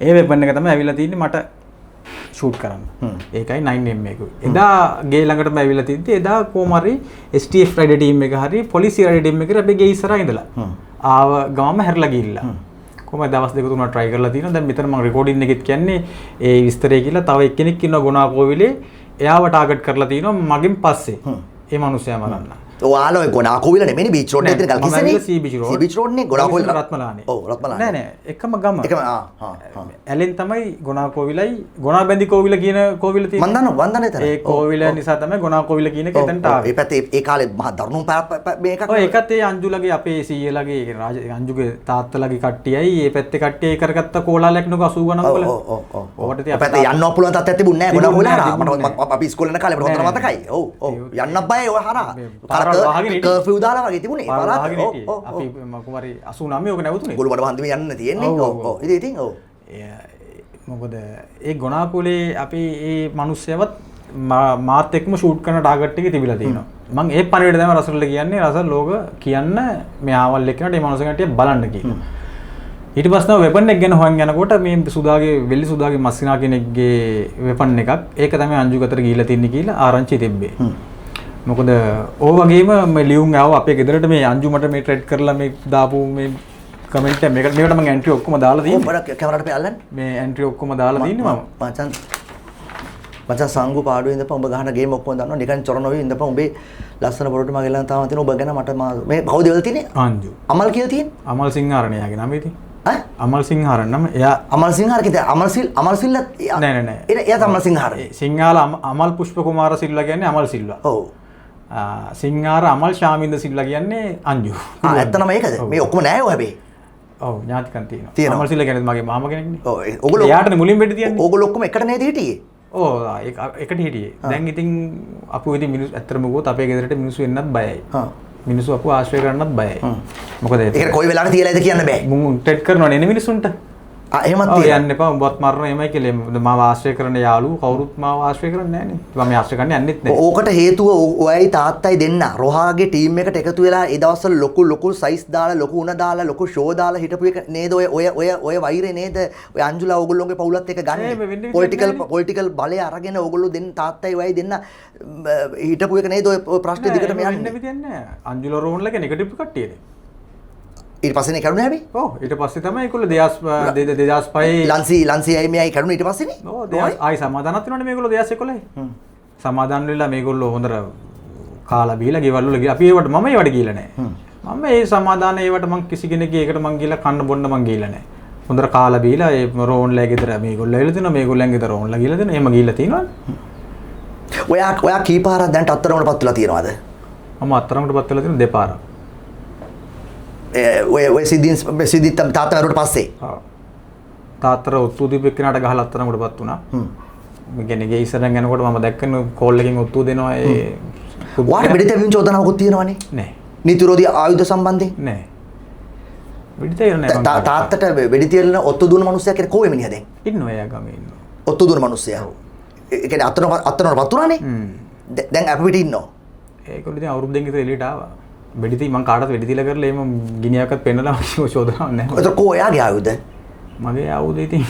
ඒ වෙපන් එක තමයි ඇවිල්ලා තින්නේ මට ෂූට් කරන්න. ඒකයි 9M එක. එදා ගේ ළඟටම ඇවිල්ලා තිද්දි එදා කොහොම හරි STF රයිඩර් ටීම් එක හරි පොලිසිය රයිඩර් ටීම් එක අපි ගේ ඉස්සරහා ඉඳලා ආව ගමම හැරලා ගිහිල්ලා. කොහොමද දවස් දෙක තුනක් try කරලා තියෙනවා. දැන් මෙතන මම රෙකෝඩින් එකෙත් කියන්නේ ඒ විස්තරය කියලා තව එක්කෙනෙක් ඉන්නවා ගුණාකෝවිලේ එයාව ටාගට් කරලා තිනවා මගෙන් පස්සේ. ඒ මිනිස්සයා මරන්න. ඔයාලා ඔය ගොනාකෝවිල නෙමෙයි බීච් රෝඩ් එකේ තියෙන ගල්කිස්සනේ. සී බීච් රෝඩ්. සී බීච් රෝඩ් නේ ගොනාකෝවිල රත්මලානේ. ඔව් රත්මලානේ. නෑ නෑ එකම ගම. එකම ඇලෙන් තමයි ගොනාකෝවිලයි ගොනාබැඳි කෝවිල කියන කෝවිල තියෙන්නේ. මන් දන්නවා වන්දනේ තර. ඒ කෝවිල නිසා තමයි ගොනාකෝවිල කියන එක එතනට ආවේ. ඒ පැත්තේ ඒ කාලේ මහා දරුණු මේකක්. ඔය ඒකත් ඒ අංජුලගේ අපේ සීයලගේ අංජුගේ තාත්තලගේ කට්ටියයි ඒ පැත්තේ කට්ටිය කරගත්ත කෝලාලයක් නුක 80 ගණන් වල. ඔකට ඉතින් අපේ පැත්තේ යන්න පුළුවන් තත්ත්වයක් තිබුණේ නෑ ගොනාකෝවිල. මට අපි ඉස්කෝලේ යන කාලේ මට හොඳට මතකයි. ඔව් ඔව් යන්න බෑ ඔය හරහා. කර්ෆියු දාලා වගේ තිබුණේ අපි මකුමරි 89 ඔක නැවතුනේ ගොළු බඩ හන්දිම යන්න තියෙන්නේ ඔව් ඉතින් ඔව් මොකද ඒ ගොනාකුලේ අපි ඒ මිනිස්සයවත් මාත් එක්කම ෂූට් කරන ටාගට් එකේ තිබිලා තියෙනවා මම ඒ පණිවිඩය තමයි රසල්ට කියන්නේ රසල් ලෝක කියන්න මේ ආවල් එක්කනට මේ මිනිස්සු කට්ටිය බලන්න කියලා ඊට පස්සේ වෙපන් එක ගැන හොයන් යනකොට මේ සුදාගේ වෙල්ලි සුදාගේ මස්සිනා කෙනෙක්ගේ වෙපන් එකක් ඒක තමයි අංජු ගතට ගිහිල්ලා තින්නේ කියලා ආරංචි තිබ්බේ මොකද ඕ වගේම මේ ලියුම් ආව අපේ ගෙදරට මේ අංජුමට මේ ට්‍රෙඩ් කරලා මේ දාපු මේ කමෙන්ට් එක මේකට මම එන්ට්‍රි ඔක්කොම දාලා තියෙනවා. ඔබ කැමරාවට පෙන්නන්න. මේ එන්ට්‍රි ඔක්කොම දාලා තියෙනවා මම. මචං සංගු පාඩුවේ ඉඳපන් ඔබ ගහන ගේම් ඔක්කොම දන්නවා. නිකන් චොර නොවි ඉඳපන් ඔබේ ලස්සන පොරොට මගේ ළඟ තාම තියෙන ඔබ ගැන මට මේ කවුද වෙලා තියෙන්නේ? අංජු. අමල් කියලා තියෙන්නේ? අමල් සිංහාරණ යාගේ නම ඉතින්. ඈ? අමල් සිංහාරණ නම එයා අමල් සිංහාර කිව්ද? අමල් සිල්ලා නෑ නෑ නෑ. එයා තමයි සිංහාර. සිංහාල අමල් පුෂ්ප කුමාර සිල්වා කියන්නේ අමල් සිල්වා. ඔව්. සිංහාර අමල් ශාමින්ද සිල්වා කියන්නේ අංජු. ඇත්තටම මේකද? මේ ඔක්කොම නෑ ඔය හැබැයි. ඔව් ඥාතිකන් තියෙනවා. අමල් සිල්වා කියන්නේ මගේ මාමා කෙනෙක්නේ. ඔව් ඔයගොල්ලෝ එයාටනේ මුලින් වෙඩි තියන්නේ. ඔයගොල්ලෝ ඔක්කොම එකට නේද හිටියේ? ඔව් එකට හිටියේ. දැන් ඉතින් අපු ඉතින් මිනිස්සු ඇත්තටම ගියොත් අපේ ගෙදරට මිනිස්සු එන්නත් බයයි. මිනිස්සු අපු ආශ්‍රය කරන්නත් බයයි. මොකද ඒක කොයි වෙලාවක තියලාද කියන්න බෑ. මුන් ටෙඩ් කරනවනේ එනේ මිනිස්සුන්ට. එහෙමත් තියෙනවා. යන්න එපා උඹත් මරන එමය කියලා මාව ආශ්‍රය කරන යාළුවෝ කවුරුත් මාව ආශ්‍රය කරන්නේ නැහැ නේ. මම ආශ්‍රය කරන්නේ යන්නෙත් නැහැ. ඕකට හේතුව ඔයයි තාත්තයි දෙන්න රොහාගේ ටීම් එකට එකතු වෙලා ඒ දවස්වල ලොකු සයිස් දාලා ලොකු උණ දාලා ලොකු ෂෝ දාලා හිටපු එක නේද ඔය වෛරේ නේද ඔය අංජුලා ඕගොල්ලෝගේ පවුලත් එක්ක ගන්න පොලිටිකල් බලය අරගෙන ඕගොල්ලෝ දෙන්න තාත්තයි ඔයයි දෙන්න හිටපු එක නේද ඔය ප්‍රශ්නේ දිගටම යන්නේ. වෙන්න විදියක් නැහැ. අංජුලා රෝන්ලගේ නෙගටිව් කට්ටියනේ. ඊට පස්සේ නේ කරුණේ හැබැයි. ඔව් ඊට පස්සේ තමයි ඒගොල්ලෝ 2005 ලන්සි අය මෙයයි කරුණේ ඊට පස්සේනේ. ඔව් ආයි සමාදානත් වෙනවනේ මේගොල්ලෝ 2011. සමාදාන වෙලා මේගොල්ලෝ හොඳට කාලා බීලා ගෙවල් වල අපි ඒවට මම ඒවට ගිහලා නැහැ. මම ඒ සමාදාන ඒවට මං කිසි කෙනෙක්ගේ ඒකට මං ගිහලා කන්න බොන්න මං ගිහලා නැහැ. හොඳට කාලා බීලා ඒ රෝන්ලා ගෙදර මේගොල්ලෝ ඇවිල්ලා තිනවා මේගොල්ලන් ගෙදර රෝන්ලා ගිහලා තිනවා එහෙම ගිහලා තිනවනේ. ඔයා කීපාරක් දැන් අත්තරමටපත් වෙලා තියනවාද? මම අත්තරමටපත් වෙලා තිනවා දෙපාරක්. ඔය සිද්ධිත් තාත්තා වරුට පස්සේ තාත්තර ඔත්තු දීපු එක්කනට ගහලා අත්තරමකටපත් වුණා. මම කියන්නේ ගේ ඉස්සරෙන් යනකොට මම දැක්කන කෝල් එකකින් ඔත්තු දෙනවා ඒ වාට මෙඩිට වින් චෝදනාවකුත් තියෙනවනේ. නෑ. නීති විරෝධී ආයුධ සම්බන්ධයෙන්? නෑ. වෙඩි තියලා නෑ මම. තාත්තට වෙඩි තියලා ඔත්තු දුන්න මිනිස්සයා කියන්නේ කොහේ මිනිහා දැන්? ඉන්නවා එයා ගමේ ඉන්නවා. ඔත්තු දුන්න මිනිස්සයා. ඒ කියන්නේ අත්තරමටපත් වුණානේ? දැන් අප පිට ඉන්නවා. ඒගොල්ලෝ ඉතින් අවුරුද්දෙන් ඉතින් එළියට ආවා. වෙඩි මං කාටවත් වෙඩි තියලා කරලා එහෙම ගිනියක්වත් පෙන්නලා චෝදනාවක් නැහැ. ඒක කොහේ යාගේ ආයුධ? මගේ ආයුධ ඉතින්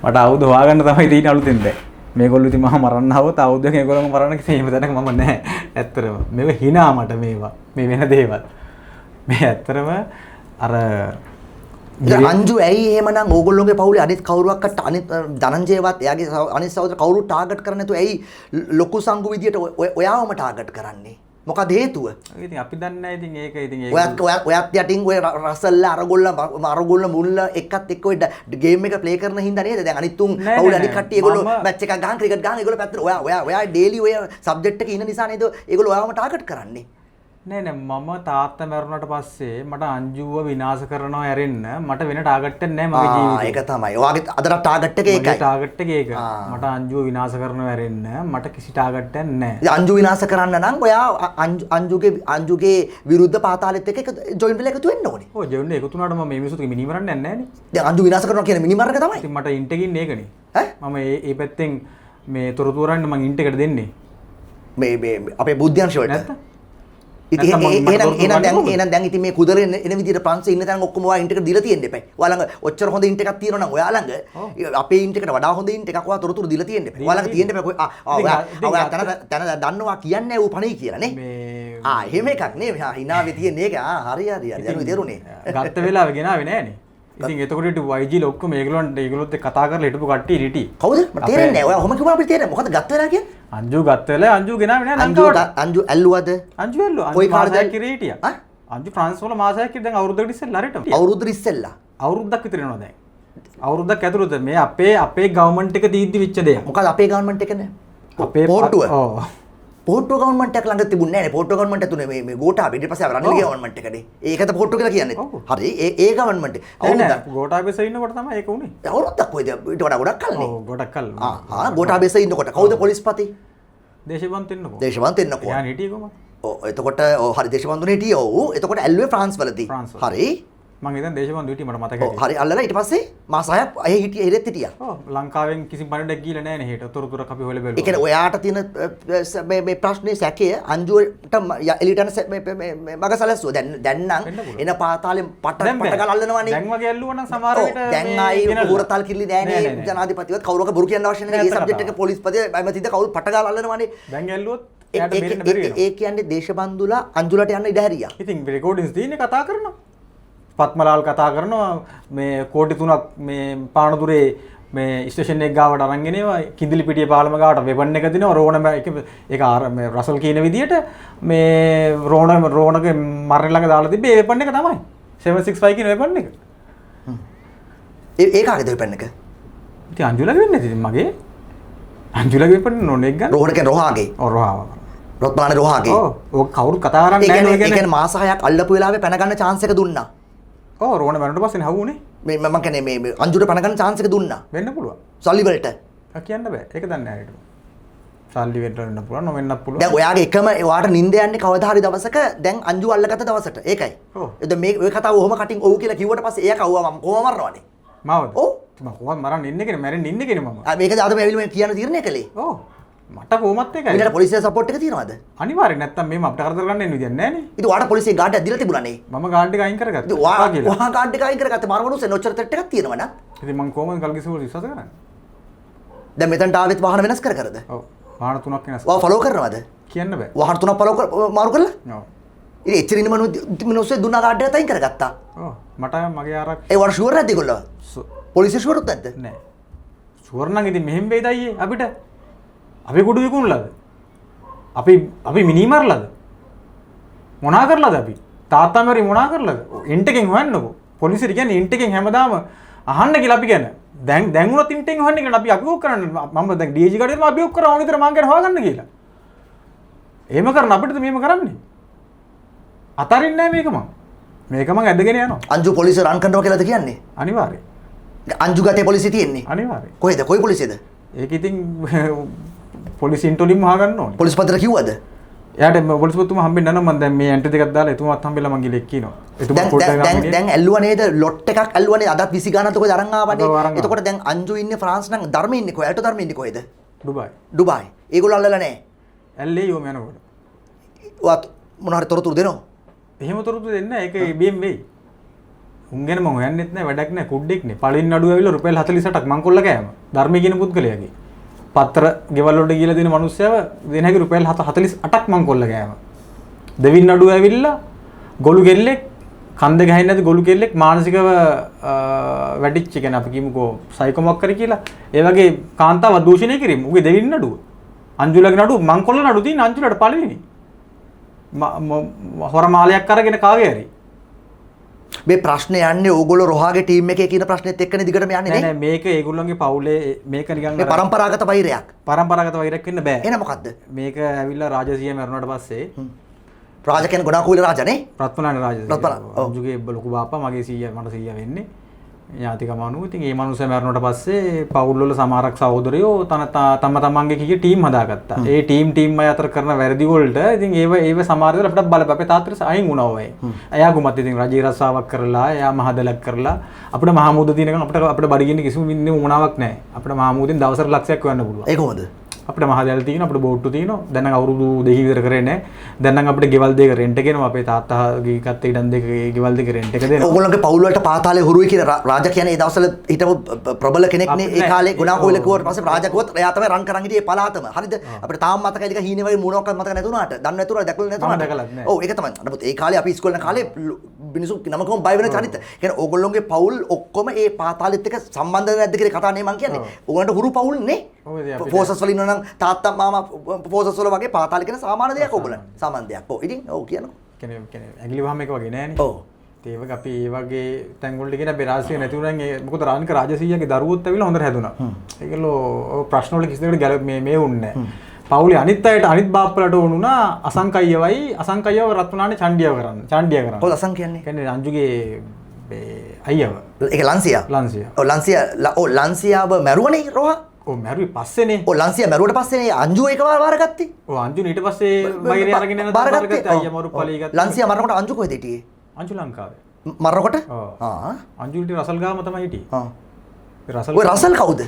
මට ආයුධ හොයාගන්න තමයි තියෙන්නේ අලුතෙන් දැන්. මේගොල්ලෝ ඉතින් මම මරන්න આવොත් ආයුධයෙන් ඒගොල්ලෝ මරන්න කිසි එහෙම දැනක මම නැහැ. ඇත්තටම මේව hina මට මේවා. මේ වෙන දේවල්. මේ ඇත්තටම අර අංජු ඇයි එහෙමනම් ඕගොල්ලෝගේ පවුලේ අනිත් කවුරුවක්වත් අනිත් ධනංජයවත් එයාගේ අනිත් සහෝදර කවුරු ටාගට් කරන්නේ නැතුව ඇයි ලොකු සංගු විදියට ඔයාවම ටාගට් කරන්නේ? මොකද හේතුව? ඉතින් අපි දන්නේ නැහැ ඉතින් ඒක ඉතින් ඒක ඔයත් යටින් ඔය රසල්ලා අරගොල්ල මුල්ල එක්කත් එක්ක ඔය ගේම් එක ප්ලේ කරන හින්දා නේද? දැන් අනිත් තුන් පවුල අනිත් කට්ටිය ඒගොල්ලෝ මැච් එකක් ගහන ක්‍රිකට් ගහන ඒගොල්ලෝ පැත්තට ඔයා ඩේලි ඔය සබ්ජෙක්ට් එකේ ඉන්න නිසා නේද ඒගොල්ලෝ ඔයාවම ටාගට් කරන්නේ? නෑ නෑ මම තාත්තා මැරුණාට පස්සේ මට අංජුව විනාශ කරනවා ඇරෙන්න මට වෙන ටාගට් එකක් නෑ මගේ ජීවිතේ. ඒක තමයි. ඔයාගේ අදට ටාගට් එක ඒකයි. මගේ ටාගට් එක ඒක. මට අංජුව විනාශ කරනවා ඇරෙන්න මට කිසි ටාගට් එකක් නෑ. ඉතින් අංජු විනාශ කරන්න නම් ඔයා අංජුගේ විරුද්ධ පාතාලෙත් එක්ක ජොයින් වෙලා එකතු වෙන්න ඕනේ. ඔව් ජොයින් එකතු වුණාට මම මේ මිනිස්සුත් මිනිමරන්නේ නැහැ නෑනේ. දැන් අංජු විනාශ කරනවා කියන මිනිමරක තමයි. ඉතින් මට ඉන්ට් එකකින් ඒකනේ. ඈ? මම ඒ පැත්තෙන් මේ තොරතුරු වරන්න මම ඉන්ට් එකට දෙන්නේ. මේ අපේ බුද්ධ්‍යංශ වලට. නැත්තම්? ඉතින් නැත්තම් මම එහෙනම් දැන් ඉතින් මේ කුදරේ එන විදිහට ප්‍රංශේ ඉන්න තැන ඔක්කොම ඔයා ඉන්ට් එක දීලා තියෙන්න එපා. ඔයා ළඟ ඔච්චර හොඳ ඉන්ට් එකක් තියෙනවා නම් ඔයා ළඟ අපේ ඉන්ට් එකට වඩා හොඳ ඉන්ට් එකක් ඔයා තොරතුරු දීලා තියෙන්න එපා. ඔයා ළඟ තියෙන්න එපා. ඔයා තන දන්නවා කියන්නේ ඌ පණී කියලා නේ. එහෙම එකක් නේ. හිනාවේ තියෙන එක. හරි. දැනුයි දරුනේ. ගත්ත වෙලාවෙ ගෙනාවේ නෑනේ. ඉතින් එතකොට YG ඔක්කොම ඒගොල්ලොන්ට කතා කරලා හිටපු කට්ටිය හිටියේ. කවුද? මට තේරෙන්නේ නැහැ. ඔයා ඔහොම කිව්වම අපිට තේරෙන්නේ. මොකද ගත්ත වෙලා කියන්නේ? අංජු ගත්ත වෙලාවේ අංජු ගෙනාවේ නෑ ලංකාවට. අංජු ඇල්ලුවද? අංජු ඇල්ලුවා. කොයි අංජු කාලෙද? මාසයක් කිරේ හිටියා. අංජු ෆ්‍රාන්ස් වල මාසයක් කිරේ දැන් අවුරුද්දකට ඉස්සෙල්ලා හරියටම. අවුරුද්දට ඉස්සෙල්ලා. අවුරුද්දක් විතර වෙනවා දැන්. අවුරුද්දක් ඇතුළත මේ අපේ ගවර්න්මන්ට් එක දීද්දි වෙච්ච දෙයක්. මොකද අපේ ගවර්න්මන්ට් එකනේ? අපේ පොට්ටුව. ඔව්. පොට්ටුව ගවර්න්මන්ට් එක ළඟ තිබුණේ නැහැ නේ. පොට්ටුව ගවර්න්මන්ට් එක තුනේ මේ ගෝඨාභය ඊට පස්සේ රනිල් ගවර්න්මන්ට් එකනේ. ඒකද පොට්ටුව කියලා කියන්නේ. හරි. ඒ ගවර්න්මන්ට් එක. අවුරුද්දක් ගෝඨාභය ඉන්නකොට තමයි ඒක උනේ. අවුරුද්දක් කොයිද? ඊට වඩා ගොඩක් කල්නේ. ඔව් ගොඩක් කල්. ගෝඨාභය ඉන්නකොට කවුද පොලිස්පති? දේශපන්ත ඉන්නකෝ. දේශපන්ත ඉන්නකෝ. යාන් හිටියේ කොහමද? ඔව් එතකොට හරි දේශපන්තුනේ හිටියේ. ඔව්. එතකොට ඇල්ලුවේ ෆ්‍රාන්ස් වලදී. හරි. මම ඉතින් දේශපන්ත හිටියේ මට මතකයි. හරි අල්ලලා ඊට පස්සේ මාස 6ක් අය හිටියේ ඉරෙත් හිටියා. ඔව් ලංකාවෙන් කිසි බණ්ඩක් ගිහලා නැහැ නේ හෙට. තොරතුරක් අපි හොයලා ඒ බැලුවා. කියන්නේ ඔයාට තියෙන මේ ප්‍රශ්නේ සැකය අංජුවට එලිට යන මේ මග සැලසුවා. දැන් නම් එන පාතාලෙන් පට ගාලා අල්ලනවානේ. දැන් වගේ ඇල්ලුවා නම් සමහර විට දැන් ආයේ හොරතල් කිරිලි නෑනේ ජනාධිපතිවත් කවුරක බොරු කියන්න අවශ්‍ය නැහැ. මේ සබ්ජෙක්ට් එක පොලිස්පතිය ඇමතිද කවුරු පට ගාලා අල්ලනවානේ. දැන් ඇල්ලුවොත් එයාට මෙරෙන්න බැරි වෙනවා. ඒ කියන්නේ දේශබන්දුලා අංජුලට යන්න ඉඩ හැරියා. ඉතින් රෙකෝඩින්ස් තියෙන්නේ කතා කරනවා. පත්මලාල් කතා කරනවා මේ කෝටි 3ක් මේ පානදුරේ මේ ස්ටේෂන් එක ගාවට අරන් ගෙනවා කිඳිලි පිටිය පාලම ගාවට වෙපන් එක දිනවා රෝණ ඒක මේ රසල් කියන විදියට මේ රෝණගේ මරණ ළඟ දාලා තිබ්බේ ඒ වෙපන් එක තමයි 765 කියන වෙපන් එක. ඒ කාගේද වෙපන් එක? ඉතින් අංජුලගේ වෙන්නේ ඉතින් මගේ අංජුලගේ වෙපන් නෝනෙක් ගන්න. රෝහණ කියන්නේ රෝහාගේ. ඔව් රෝහාව. රොත්මාන රෝහාගේ. ඔව් ඔක කවුරු කතා කරන්නේ නැහැ නේද? ඒ කියන්නේ මාස 6ක් අල්ලපු වෙලාවේ පැන ගන්න chance එක දුන්නා. ඔව් රෝණ මරණට පස්සේ හවුනේ. මේ මම කියන්නේ මේ අංජුට පැන ගන්න chance එක දුන්නා. වෙන්න පුළුවන්. සල්ලි වලට. කියන්න බෑ. ඒක දන්නේ නැහැ හිටු. සල්ලි වෙන්න පුළුවන් නොවෙන්නත් පුළුවන්. දැන් ඔයාගේ එකම ඔයාට නිින්ද යන්නේ කවදා හරි දවසක දැන් අංජු අල්ලගත්ත දවසට. ඒකයි. ඔව්. එතකොට මේ ඔය කතාව ඔහොම කටින් ඔව් කියලා කිව්වට පස්සේ එයා කවුවා මම කොහොම මරනවනේ. මාවද? ඔව්. මම කොහොමද මරන්න ඉන්නේ කෙනේ මැරෙන්න ඉන්නේ කෙනේ මම. මේකද අද මේ ඇවිල්ලා මේ කියන තීරණය කළේ. ඔව්. මට කොහොමත් ඒකයි. ඊට පොලිසිය සපෝට් එක තියනවද? අනිවාර්යෙන් නැත්තම් මේව අපිට කරදර ගන්න එන්න විදියක් නැහැ නේ. ඉතින් ඔයාට පොලිසිය ගාඩ් එකක් දීලා තිබුණානේ. මම ගාඩ් එක අයින් කරගත්තා. ඉතින් ඔයා ගාඩ් එක අයින් කරගත්ත මාරවනුසේ නොච්චර තෙට් එකක් තියෙනවා නේද? ඉතින් මම කොහොමද කල්ගිසුවල විශ්වාස කරන්නේ? දැන් මෙතනට ආවෙත් වාහන වෙනස් කරද? ඔව්. වාහන 3ක් වෙනස්. ඔයා ෆලෝ කරනවද? කියන්න බෑ. වාහන 3ක් ෆලෝ මාරු කරලා? ඔව්. ඉතින් එච්චර ඉන්න මිනිස්සු දුන්නා ගාඩ් එකත් අයින් කරගත්තා. ඔව්. මට මගේ ආරක්ෂා ඒ වර ෂුවර් නැද්ද ඒගොල්ලෝ? පොලිසිය ෂුවර්ත් නැද්ද? නෑ. ෂුවර් නම් ඉතින් මෙහෙම වෙයිද අයියේ අපිට? අපි කුඩු විකුණලාද? අපි මිනිමරලාද? මොනා කරලාද අපි? තාත්තා මරි මොනා කරලාද? ඉන්ට් එකෙන් හොයන්නකෝ. පොලිසියට කියන්නේ ඉන්ට් එකෙන් හැමදාම අහන්න කියලා අපි කියන්නේ. දැන් උනත් ඉන්ට් එකෙන් හොයන්න කියලා අපි අභියෝග කරන්නේ. මම දැන් DG ගාඩේම අභියෝග කරා ඕන විතර මං ගැන හොයාගන්න කියලා. එහෙම කරන අපිටද මෙහෙම කරන්නේ? අතරින්නේ නැහැ මේක මං. මේක මං ඇදගෙන යනවා. අංජු පොලිසිය රන් කරනවා කියලාද කියන්නේ? අනිවාර්යයෙන්. අංජු ගතේ පොලිසිය තියෙන්නේ. අනිවාර්යයෙන්. කොහෙද? කොයි පොලිසියද? ඒක ඉතින් පොලිසියට වලින්ම අහගන්න ඕනේ. පොලිස්පතිට කිව්වද? එයාට පොලිස්පතිතුමා හම්බෙන්න නම් මම දැන් මේ ඇන්ටි දෙකක් දාලා එතුමාත් හම්බෙලා මං ගිහලා එක්කිනවා. එතුමා පොඩ්ඩක් ගන්න. දැන් ඇල්ලුවා නේද? ලොට් එකක් ඇල්ලුවා නේද? අදත් 20 ගානක් කොහෙද අරන් ආවනේ. එතකොට දැන් අංජු ඉන්නේ ෆ්‍රාන්ස් නම් ධර්ම ඉන්නේ කොහෙද? ඇල්ටෝ ධර්ම ඉන්නේ කොහෙද? ඩුබායි. ඩුබායි. ඒගොල්ලෝ අල්ලලා නැහැ. ඇල්ලේ යෝම යනකොට. ඔයාත් මොන හරි තොරතුරු දෙනවා? එහෙම තොරතුරු දෙන්න ඒක ඉබේම වෙයි. උන්ගෙන මම හොයන්නෙත් නැහැ වැඩක් නැහැ කුඩෙක් නේ. පළවෙනි නඩුව ඇවිල්ලා රුපියල් 48ක් මං කොල්ල කෑම. ධර්මයේ කියන පුද්ගලයාගේ. පත්‍ර ගෙවල් වලට ගිහලා දෙන මිනිස්සයව දෙන හැකි රුපියල් 48ක් මං කොල්ල කෑම. දෙවින් නඩුව ඇවිල්ලා ගොළු කෙල්ලෙක් කන්ද ගහින්නේ නැති ගොළු කෙල්ලෙක් මානසිකව වැඩිච්ච කියන අපි කියමුකෝ සයිකෝමක් කරි කියලා. ඒ වගේ කාන්තාව දූෂණය කිරීම. උගේ දෙවින් නඩුව. අංජුලගේ නඩුව මං කොල්ල නඩුව තියෙන අංජුලට පළවෙනි. හොර මාලයක් අරගෙන කාගේ හරි. මේ ප්‍රශ්නේ යන්නේ ඕගොල්ලෝ රොහාගේ ටීම් එකේ කියන ප්‍රශ්නෙත් එක්කනේ දිගටම යන්නේ නේ. නෑ මේක ඒගොල්ලන්ගේ පවුලේ මේක නිකන් මේ පරම්පරාගත වෛරයක්. පරම්පරාගත වෛරයක් වෙන්න බෑ. එහෙනම් මොකද්ද? මේක ඇවිල්ලා රාජසිය මරුණාට පස්සේ රාජ කියන්නේ ගුණාකූල රාජනේ. රත්මලාන රාජ. රත්මලාන, ඔව්. අංජුගේ ලොකු බාප්පා මගේ සීයා මට සීයා වෙන්නේ. ඥාතිකම අනුව. ඉතින් ඒ මනුස්සයා මැරුණාට පස්සේ පවුල් වල සමහරක් සහෝදරයෝ තම තමන්ගේ කීකේ ටීම් හදාගත්තා. ඒ ටීම් අය අතර කරන වැරදි වලට ඉතින් ඒව සමහර වෙලාවට අපිට බලපෑ අපේ තාත්තට අයින් වුණා ඔය. එයා ගුමත් ඉතින් රජේ රස්සාවක් කරලා එයා මහදලක් කරලා අපිට මහමුද දිනකන් අපිට බඩගින්න කිසිම වුණාවක් නැහැ. අපිට මහමුදෙන් දවසට ලක්ෂයක් වෙන්න පුළුවන්. ඒ කොහොමද? අපිට මහදැල් තියෙනවා අපිට බෝට්ටු තියෙනවා. දැන් නම් අවුරුදු 2 විතර කරේ නැහැ. දැන් නම් අපිට ගෙවල් දෙක රෙන්ට් ගෙනවා. අපේ තාත්තාගේ ගත්ත ඉඩම් දෙක ගෙවල් දෙක රෙන්ට් එක දෙනවා. ඕගොල්ලන්ගේ පවුල් වලට පාතාලේ හුරුයි කියලා රාජ කියන්නේ ඒ දවස්වල හිටපු ප්‍රබල කෙනෙක් නේ. ඒ කාලේ ගුණාකූල කිව්වට පස්සේ රාජ කිව්වොත් එයා තමයි රන් කරන් හිටියේ පළාතම. හරිද? අපිට තාම මතකයි ටික හීනේ වගේ මොනවාක්වත් මතක නැතුණාට. දන්නේ නැතුණා දැකලා නැතුණාට. ඔව් ඒක තමයි. නමුත් ඒ කාලේ අපි ඉස්කෝලේ යන කාලේ මිනිස්සු නමකම බය වෙන චරිත. කියන්නේ ඕගොල්ලෝගේ පවුල් ඔක්කොම ඒ පාතාලෙත් එක්ක සම්බන්ධ නැද්ද කියලා කතා නේ මං කියන්නේ. ඕගොල්ලන්ට හුරු පවුල් නේ. පෝසස් වල ඉන්නවනම් තාත්තා මාමා පෝසස් වල වගේ පාතාලේ කියන සාමාන්‍ය දෙයක් ඕගොල්ලන්. සාමාන්‍ය දෙයක්. ඔව් ඉතින් ඔව් කියනවා. කියන්නේ ඇගිලි වහම එක වගේ නෑනේ. ඔව්. ඒ වගේ අපි ඒ වගේ තැන් වලට කියන බෙරාසිය නැති උනන් ඒ මොකද රානික රාජසීයගේ දරුවොත් ඇවිල්ලා හොඳට හැදුනා. ඒගොල්ලෝ ප්‍රශ්න වල කිසි දෙයකට මේ වුන්නේ නෑ. පවුලේ අනිත් අයට අනිත් බාප්පලට වුණා අසංකය්‍යවයි අසංකය්‍යව රත්නානේ චණ්ඩියව කරන්න. චණ්ඩිය කරන්න. කොහොමද අසං කියන්නේ? කියන්නේ රංජුගේ අයියව. ඒක ලන්සියා. ලන්සියා. ඔව් ලන්සියාව මැරුවනේ රෝහා. ඔව් මැරුවේ පස්සේනේ. ඔව් ලන්සියා මැරුවට පස්සේනේ අංජු එක වාරගත්තේ. ඔව් අංජු ඊට පස්සේ බයිරේ අරගෙන යන දාරගත්තේ අයියා මරු පළී ගත්තා. ලන්සියා මරනකොට අංජු කොහෙද හිටියේ? අංජු ලංකාවේ. මරනකොට? අංජු ඊට රසල් ගාම තමයි හිටියේ. ඔය රසල් කවුද?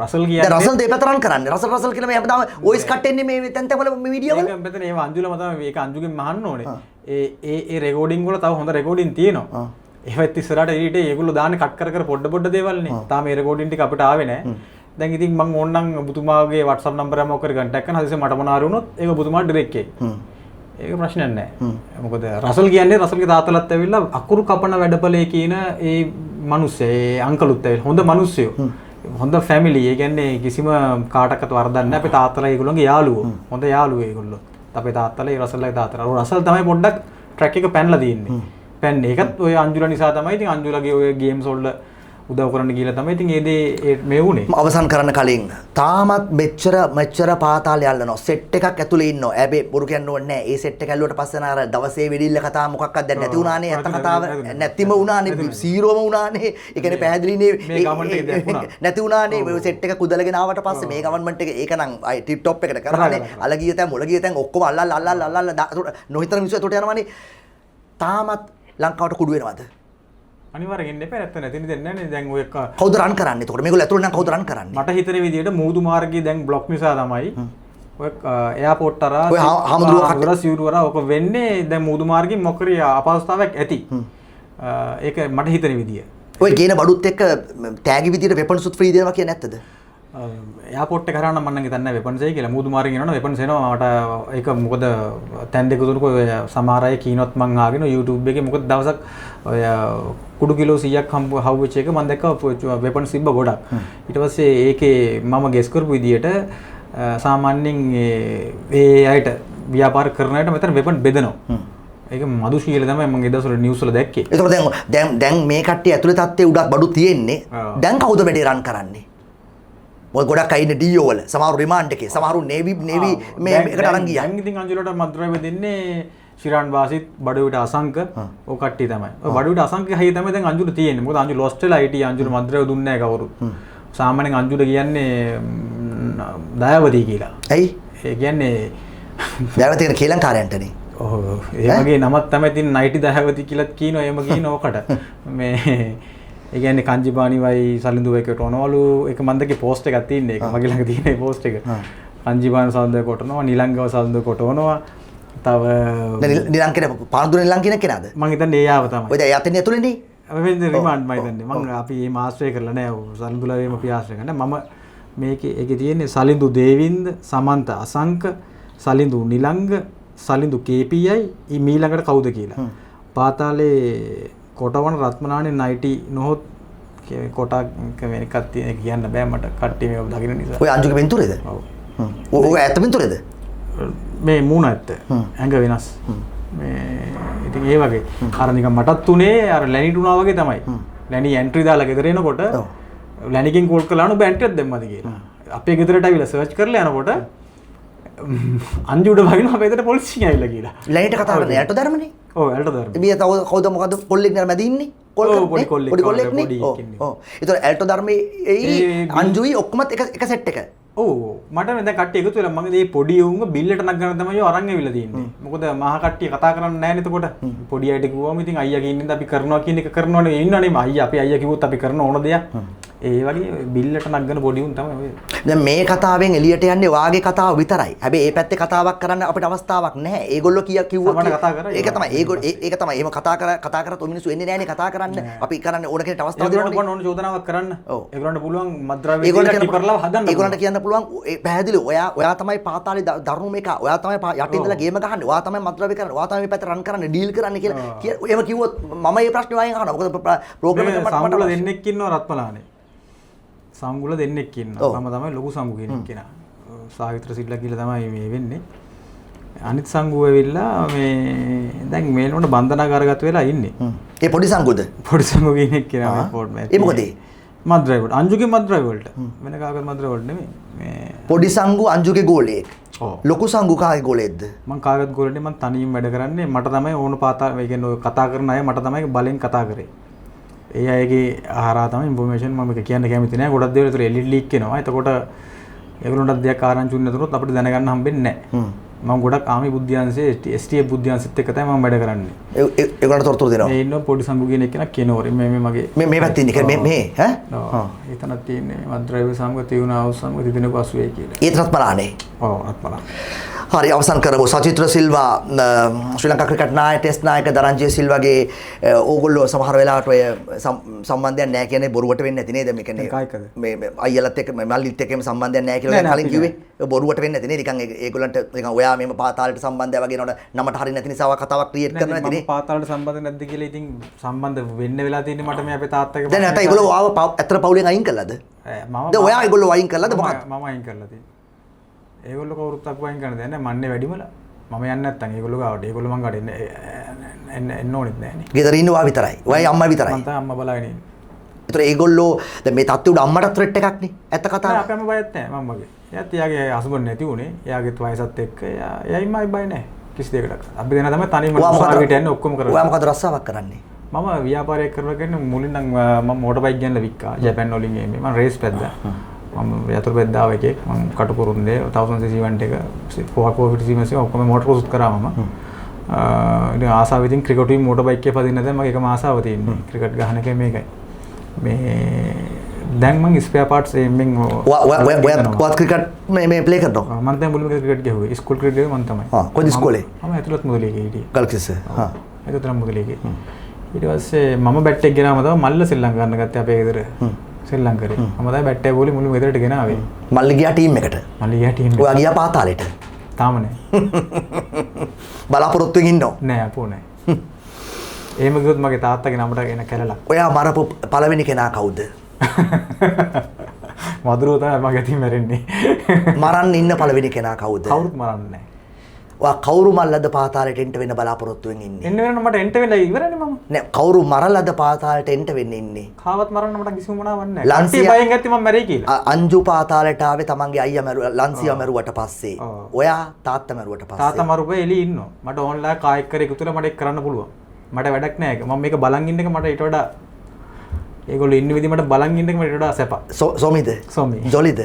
රසල් කියන්නේ රසල් දෙපැත්ත රන් කරන්නේ. රසල් කියලා මේ හැමදාම වොයිස් කට් එන්නේ මේ තැන් තැන් වල මේ වීඩියෝ වල. ඒක මෙතන ඒව අංජුලම තමයි මේක අංජුගෙන් මහන්න ඕනේ. ඒ රෙකෝඩින් වල තව හොඳ රෙකෝඩින් තියෙනවා. ඒවත් ඉස්සරහට ඊට ඒගොල්ලෝ දාන්නේ කට් කර පොඩ දේවල්නේ. තාම මේ රෙකෝඩින් ටික අපිට ආවේ නැහැ. දැන් ඉතින් මම ඕනනම් ඔබතුමාගේ WhatsApp නම්බර් එක මොකක් කර කන්ටැක්ට් කරන හදිස්සියේ මට මොනාරි වුණොත් ඒක ඔබතුමාට ඩිරෙක්ට් එයි. ඒක ප්‍රශ්නයක් නැහැ. මොකද රසල් කියන්නේ රසල්ගේ තාත්තලාත් ඇවිල්ලා අකුරු කපන වැඩපලේ කියන ඒ මිනිස්සයා ඒ අංකලුත් ඇවිල්ලා හොඳ මිනිස්සයෝ. හොඳ ෆැමිලි. ඒ කියන්නේ කිසිම කාටවත් වරදක් නැහැ. අපේ තාත්තලා ඒගොල්ලෝගේ යාළුවෝ. හොඳ යාළුවෝ ඒගොල්ලෝ. අපේ තාත්තලා ඒ රසල්ගේ තාත්තලා. රසල් තමයි පොඩ්ඩක් ට්‍රැක් එක පැනලා තියෙන්නේ. පැන්නේ. ඒකත් ඔය අංජුලා නිසා තමයි. ඉතින් අංජුලාගේ ඔය ගේම්ස් වල උදව් කරන්න කියලා තමයි ඉතින් ඒ දේ මේ වුනේ. අවසන් කරන්න කලින් තාමත් මෙච්චර පාතාලේ යල්ලනවා. සෙට් එකක් ඇතුලේ ඉන්නවා. හැබැයි බොරු කියන්න ඕනේ නැහැ. ඒ සෙට් එක ඇල්ලුවට පස්සේ නාර දවසේ වෙඩිල්ල කතා මොකක්වත් දැන් නැති වුණානේ. ඇත්ත කතාව නැතිම වුණානේ. සීරෝම වුණානේ. ඒ කියන්නේ පැහැදිලිනේ මේ ගමන්ට් එක දැක්ුණා. නැති වුණානේ. ඔය සෙට් එක කුදලගෙන ආවට පස්සේ මේ ගවර්න්මන්ට් එක ඒක නම් අය ටිප් টොප් එකට කරානේ. අලගිය තැන් මුලගිය තැන් ඔක්කොම අල්ලල් නොහිතන මිනිස්සු එතකොට යනවානේ. තාමත් ලංකාවට කුඩු වෙනවද? අනිවාර්යෙන් එන්න එපා. නැත්නම් නැතිනේ දෙන්නේ නැහැ. දැන් ඔය කවුද රන් කරන්නේ? එතකොට මේගොල්ලෝ ඇතුළේ නම් කවුද රන් කරන්නේ? මට හිතෙන විදිහට මූදු මාර්ගයේ දැන් බ්ලොක් නිසා තමයි ඔය එයාපෝට් තරා ඔය හාමුදුරුවෝ සිවුරුවරා ඔක වෙන්නේ. දැන් මූදු මාර්ගයේ මොකරි අපහසුතාවයක් ඇති. ඒක මට හිතෙන විදිය. ඔය ගේන බඩුත් එක්ක තෑගි විදියට වෙපන්ස් උත් ෆ්‍රී දෙනවා කියන්නේ නැත්තද? එයාපෝට් එක කරා නම් මම නම් හිතන්නේ වෙපන්ස් එකයි කියලා. මූදු මාර්ගයෙන් එනවනේ වෙපන්ස් එනවා. මට ඒක මොකද තැන් දෙක තුනක ඔය සමහර අය කීනොත් මං ආගෙන YouTube එකේ මොකද දවසක් ඔය කුඩු කිලෝ 100ක් හවුවෙච්ච එක මම දැක්කා වෙපන්ස් තිබ්බ ගොඩක්. ඊට පස්සේ ඒකේ මම ගෙස් කරපු විදියට සාමාන්‍යයෙන් ඒ අයට ව්‍යාපාර කරන අයට මෙතන වෙපන් බෙදනවා. ඒක මදු ශීල තමයි මම ඒ දවස්වල නිවුස් වල දැක්කේ. ඒතකොට දැන් මේ කට්ටිය ඇතුලේ තත්ත්වයේ උඩක් බඩු තියෙන්නේ. දැන් කවුද වැඩේ රන් කරන්නේ? මොකද ගොඩක් අය ඉන්නේ ඩීఓ වල. සමහරු රිමාන්ඩ් එකේ. සමහරු නේවි මේ එකට අරන් ගියා. දැන් ඉතින් අංජුලට මද්ද්‍රව්‍ය දෙන්නේ ශිරාන් වාසිත් බඩුවිට අසංක ඔය කට්ටිය තමයි. ඔය බඩුවිට අසංක හයි තමයි දැන් අංජුට තියෙන්නේ. මොකද අංජු ලොස්ට් වෙලා හිටියේ. අංජුට මද්ද්‍රව්‍ය දුන්නේ නැහැ කවුරුත්. සාමාන්‍යයෙන් අංජුට කියන්නේ දයාවදී කියලා. ඇයි? ඒ කියන්නේ දයාවදී කියන කේලංකාරයන්ටනේ. ඔව්. ඒ වගේ නමක් තමයි තින් නයිටි දයාවදී කියලාත් කියනවා. එහෙම කියන ඕකට. මේ ඒ කියන්නේ කංජිබානිවයි සලින්දුවයි කට ඔනවලු එක මන්දගේ පෝස්ට් එකක් තියෙන එක මගේ ළඟ තියෙන ඒ පෝස්ට් එක. කංජිබාන සල්න්දුව කොටනවා නිලංගව සල්න්දුව කොටවනවා. තව නිලං කියන පානදුර නිලං කියන කෙනාද? මම හිතන්නේ ඒ ආව තමයි. ඔය දැන් යතෙන් ඇතුළේනේ. වෙන රිමාන්ඩ් මම හිතන්නේ. මම අපි මේ මාස්ටර් කරලා නැහැ. සලින්දුලවේම අපි ආශ්‍රය කරන්නේ. මම මේකේ ඒකේ තියෙන්නේ සලින්දු දේවින්ද සමන්ත අසංක සලින්දු නිලංග සලින්දු KPI ඊළඟට කවුද කියලා. පාතාලේ කොටවන රත්මනානේ 90 නොහොත් කොටක් වෙන එකක් තියෙන කියන්න බෑ මට කට්ටිය මේව දකින්න නිසා. ඔය අංජුගේ පින්තූරේද? ඔව්. ඔය ඇත්ත පින්තූරේද? මේ මූණ ඇත්ත. ඇඟ වෙනස්. මේ ඉතින් ඒ වගේ අර නිකන් මටත් උනේ අර ලැනිට උනා වගේ තමයි. ලැනි එන්ට්‍රි දාලා ගෙදර එනකොට ලැනිකින් කෝල් කළා නෝ බැන්ටියක් දැම්මද කියලා. අපේ ගෙදරට ආවිලා සර්ච් කරලා යනකොට අංජු උඩ වහිනවා අපේ එතන පොලිසිය ඇවිල්ලා කියලා. ලයින්ට කතා කරන්නේ ඇල්ට ධර්මනේ. ඔව් ඇල්ට ධර්ම. මේ තව කවුද මොකද කොල්ලෙක් නේද මැද ඉන්නේ? ඔව්, පොඩි කොල්ලෙක්. පොඩි කොල්ලෙක් නේ. පොඩි ඔව්. එක්කෙනෙක්. ඔව්. ඒතර ඇල්ට ධර්මයේ ඒ අංජුයි ඔක්කොමත් එක සෙට් එක. ඔව් මට දැන් කට්ටිය එකතු වෙලා මම මේ පොඩි උන්ව බිල්ලට නගන්න තමයි අරන් ඇවිල්ලා තියෙන්නේ. මොකද මහා කට්ටිය කතා කරන්නේ නැහැ නේද එතකොට. පොඩි අයට කිව්වම ඉතින් අයියා කියන්නේ අපි කරනවා කියන එක කරනවනේ ඉන්නවනේ අයියා අපි අයියා කිව්වොත් අපි කරන ඕන දෙයක්. ඒ වගේ බිල්ලට නගන පොඩි උන් තමයි ඔය. දැන් මේ කතාවෙන් එළියට යන්නේ වාගේ කතාව විතරයි. හැබැයි මේ පැත්තේ කතාවක් කරන්න අපිට අවස්ථාවක් නැහැ. ඒගොල්ලෝ කිව්වොත් ඒක තමයි ඒක තමයි. එහෙම කතා කරත් ඔය මිනිස්සු එන්නේ නැහනේ කතා කරන්න. අපි කරන්නේ ඕන කෙනෙක්ට අවස්ථාවක් දෙන්න ඒගොල්ලන්ට ඕන චෝදනාවක් කරන්න. ඔව්. ඒගොල්ලන්ට පුළුවන් මද්ද්‍රව්‍ය දෙලා ටිපර්ලා හදන්න. ඒගොල්ලන්ට කියන්න පුළුවන් පැහැදිලි ඔයා තමයි පාතාලේ දරුණු මේක. ඔයා තමයි යටින් ඉඳලා ගේම ගහන්නේ. ඔයා තමයි මද්ද්‍රව්‍ය කරන්නේ. ඔයා තමයි මේ පැත්ත රන් කරන්නේ ඩීල් කරන්නේ කියලා. එහෙම කිව්වොත් මම මේ ප්‍රශ්නේ වයින් අහනවා. මොකද ප්‍රෝග්‍රෑම් එක සංගුල දෙන්නෙක් ඉන්නවා රත්මලානේ. සංගුල දෙන්නෙක් ඉන්නවා. මම තමයි ලොකු සංගු කෙනෙක් කෙනා. සාවිත්‍ර සිල්ලා කියලා තමයි මේ වෙන්නේ. අනිත් සංගුව ඇවිල්ලා මේ දැන් මේනොට බන්ධනාගාරගත වෙලා ඉන්නේ. ඒ පොඩි සංගුද? පොඩි සංගු කෙනෙක් කෙනා මේ පොඩ් මේ. ඒ මොකද? මද්ද්‍රව්‍ය වලට. අංජුගේ මද්ද්‍රව්‍ය වලට. වෙන කාගවත් මද්ද්‍රව්‍ය වලට නෙමෙයි. මේ පොඩි සංගු අංජුගේ ගෝලයෙක්. ඔව්. ලොකු සංගු කාගේ ගෝලයේද? මම කාගවත් ගෝලෙන්නේ මම තනියම වැඩ කරන්නේ. මට තමයි ඕන පාතා ඒ කියන්නේ ඔය කතා කරන අය මට තමයි බලෙන් කතා කරේ. ඒ අයගේ ආහාරා තමයි ඉන්ෆෝමේෂන් මම මේක කියන්න කැමති නෑ. ගොඩක් දේවල් ඒතර එලිට් ලීක් වෙනවා. එතකොට ඒගොල්ලොන්ට දෙයක් ආරංචි වුණ නැතුනොත් අපිට දැනගන්න හම්බෙන්නේ නෑ. මම ගොඩක් ආමි බුද්ධ්‍යංශයේ STF බුද්ධ්‍යංශෙත් එක්ක තමයි මම වැඩ කරන්නේ. ඒගොල්ලන්ට තොරතුරු දෙනවා. මේ ඉන්න පොඩි සංගු කියන එක්කෙනා කියනවරි මේ මගේ මේ පැත්තේ ඉන්නේ මේ ඈ? ඔව්. එතනක් තියෙන්නේ මද්ද්‍රව්‍ය සංග තියුණා අවුස් සංග තිදෙනෙක 80 කියලා. ඒතරත් බලන්නේ. ඔව් අත්පලා. හරි අවසන් කරමු. සචිත්‍ර සිල්වා ශ්‍රී ලංකා ක්‍රිකට් නායක ටෙස්ට් නායක දරංජය සිල්වාගේ ඕගොල්ලෝ සමහර වෙලාවට ඔය සම්බන්ධයක් නැහැ කියන්නේ බොරුවට වෙන්නේ නැති නේද? මේ කියන්නේ මේ අයියලත් එක්ක මල්ලිත් එක්කම සම්බන්ධයක් නැහැ කියලා කලින් කිව්වේ. බොරුවට වෙන්නේ නැති නේද? නිකන් ඒගොල්ලන්ට නිකන් ඔයා මේම පාතාලට සම්බන්ධය වගේ නෝන නමට හරිය නැති නිසා කතාවක් ක්‍රියේට් කරනවා නැති නේ. පාතාලට සම්බන්ධ නැද්ද කියලා ඉතින් සම්බන්ධ වෙන්න වෙලා තියෙන්නේ මට මේ අපේ තාත්තගේ. දැන් නැත්නම් ඒගොල්ලෝ ආව ඇත්තට පවුලෙන් අයින් කළාද? දැන් ඔයා ඒගොල්ලෝ අයින් කළාද මොකක්ද? මම අයින් කරලා තියෙන්නේ. ඒගොල්ලෝ කවුරුත් අප්පු අයින් කරන්න දෙන්නේ නැහැ. මන්නේ වැඩිමලා. මම යන්නේ නැත්තම් ඒගොල්ලෝ ගාවට. ඒගොල්ලෝ මං ගාවට එන්න ඕනෙත් නැහැ නේ. ගෙදර ඉන්නවා විතරයි. ඔයයි අම්මා විතරයි. මම තමයි අම්මා බලාගෙන ඉන්නේ. ඒතර ඒගොල්ලෝ දැන් මේ තත්ත්වෙ උඩ අම්මට ත්‍රෙට් එකක් නේ. ඇත්ත කතාව. නෑ අපේම බයත් නැහැ මම්මගේ. එයාත් එයාගේ හස්බන්ඩ් නැති උනේ. එයාගේත් වයසත් එක්ක එයායි මයි බය නැහැ. කිසි දෙයකට. අපි දෙනා තමයි තනියම උසාවියට යන්නේ ඔක්කොම කරලා. ඔයා මොකද රස්සාවක් කරන්නේ? මම ව්‍යාපාරයක් කරගෙන මුලින් නම් මම මෝටර් බයික් ගන්න වික්කා. ජපාන් වලින් එන්නේ. මම රේස් පැද්දා. මම යතුරු පැද්දාව එකෙක්. මම කටුකුරුන්දේ 1000cc ඉවෙන්ට් එක 450cc එක ඔක්කොම මෝටර් ක්‍රොස් කරා මම. ඉතින් ආසාව ඉතින් ක්‍රිකට් වීම මෝටර් බයික් එකේ පදින්න දැන් මගේ එකම ආසාව තියෙන්නේ. ක්‍රිකට් ගහන එක මේකයි. මේ දැන් මම ස්පෙයා පාර්ට්ස් එම්ෙන් ඔයා ක්‍රිකට් මේ ප්ලේ කරනවා? මම දැන් මුලින්ම ක්‍රිකට් ගහුවේ. ස්කූල් ක්‍රිකට් ගහුවේ මම තමයි. කොයිද ඉස්කෝලේ? මම ඇතුළත් මුදලියගේ හිටියේ. ගල්කිස්ස. ඇතුළත් මුදලියගේ. ඊට පස්සේ මම බැට් එක ගෙනාම තමයි මල්ල සෙල්ලම් ගන්න ගත්තේ අපේ ගෙදර. සෙල්ලම් කරේ. මම තමයි බැට් එක බෝලේ මුලින්ම ගෙදරට ගෙනාවේ. මල්ලි ගියා ටීම් එකට. මල්ලි ගියා ටීම් එකට. ඔයා ගියා පාතාලෙට. තාම නෑ. බලාපොරොත්තුෙන් ඉන්නව? නෑ අපෝ නෑ. එහෙම ගියොත් මගේ තාත්තගේ නමට එන කැලලක්. ඔයා මරපු පළවෙනි කෙනා කවුද? මදුරුව තමයි මගේ අතින් මැරෙන්නේ. මරන්න ඉන්න පළවෙනි කෙනා කවුද? කවුරුත් මරන්නේ නෑ. ඔයා කවුරු මල්ලද පාතාලෙට එන්ට වෙන්න බලාපොරොත්තුෙන් ඉන්නේ? එන්න වෙන මට එන්ට වෙලා ඉවරනේ මම. නෑ කවුරු මරලද පාතාලෙට එන්ට වෙන්න ඉන්නේ? කාවත් මරන්න මට කිසිම මොනාවක් නෑ. ලන්සිය බයෙන් ගත්තේ මම මැරෙයි කියලා. අංජු පාතාලෙට ආවේ තමන්ගේ අයියා මැරුවා ලන්සියා මැරුවට පස්සේ. ඔයා තාත්තා මැරුවට පස්සේ. තාත්තා මරුවේ එළිය ඉන්නවා. මට ඕන්ලයින් කායෙක් කරේ එකතු වෙලා මට ඒක කරන්න පුළුවන්. මට වැඩක් නෑ ඒක. මම මේක බලන් ඉන්න එක මට ඊට වඩා ඒගොල්ලෝ ඉන්න විදිහ මට බලන් ඉන්න එක මට ඊට වඩා සැප. සොමිද? සොමි. ජොලිද?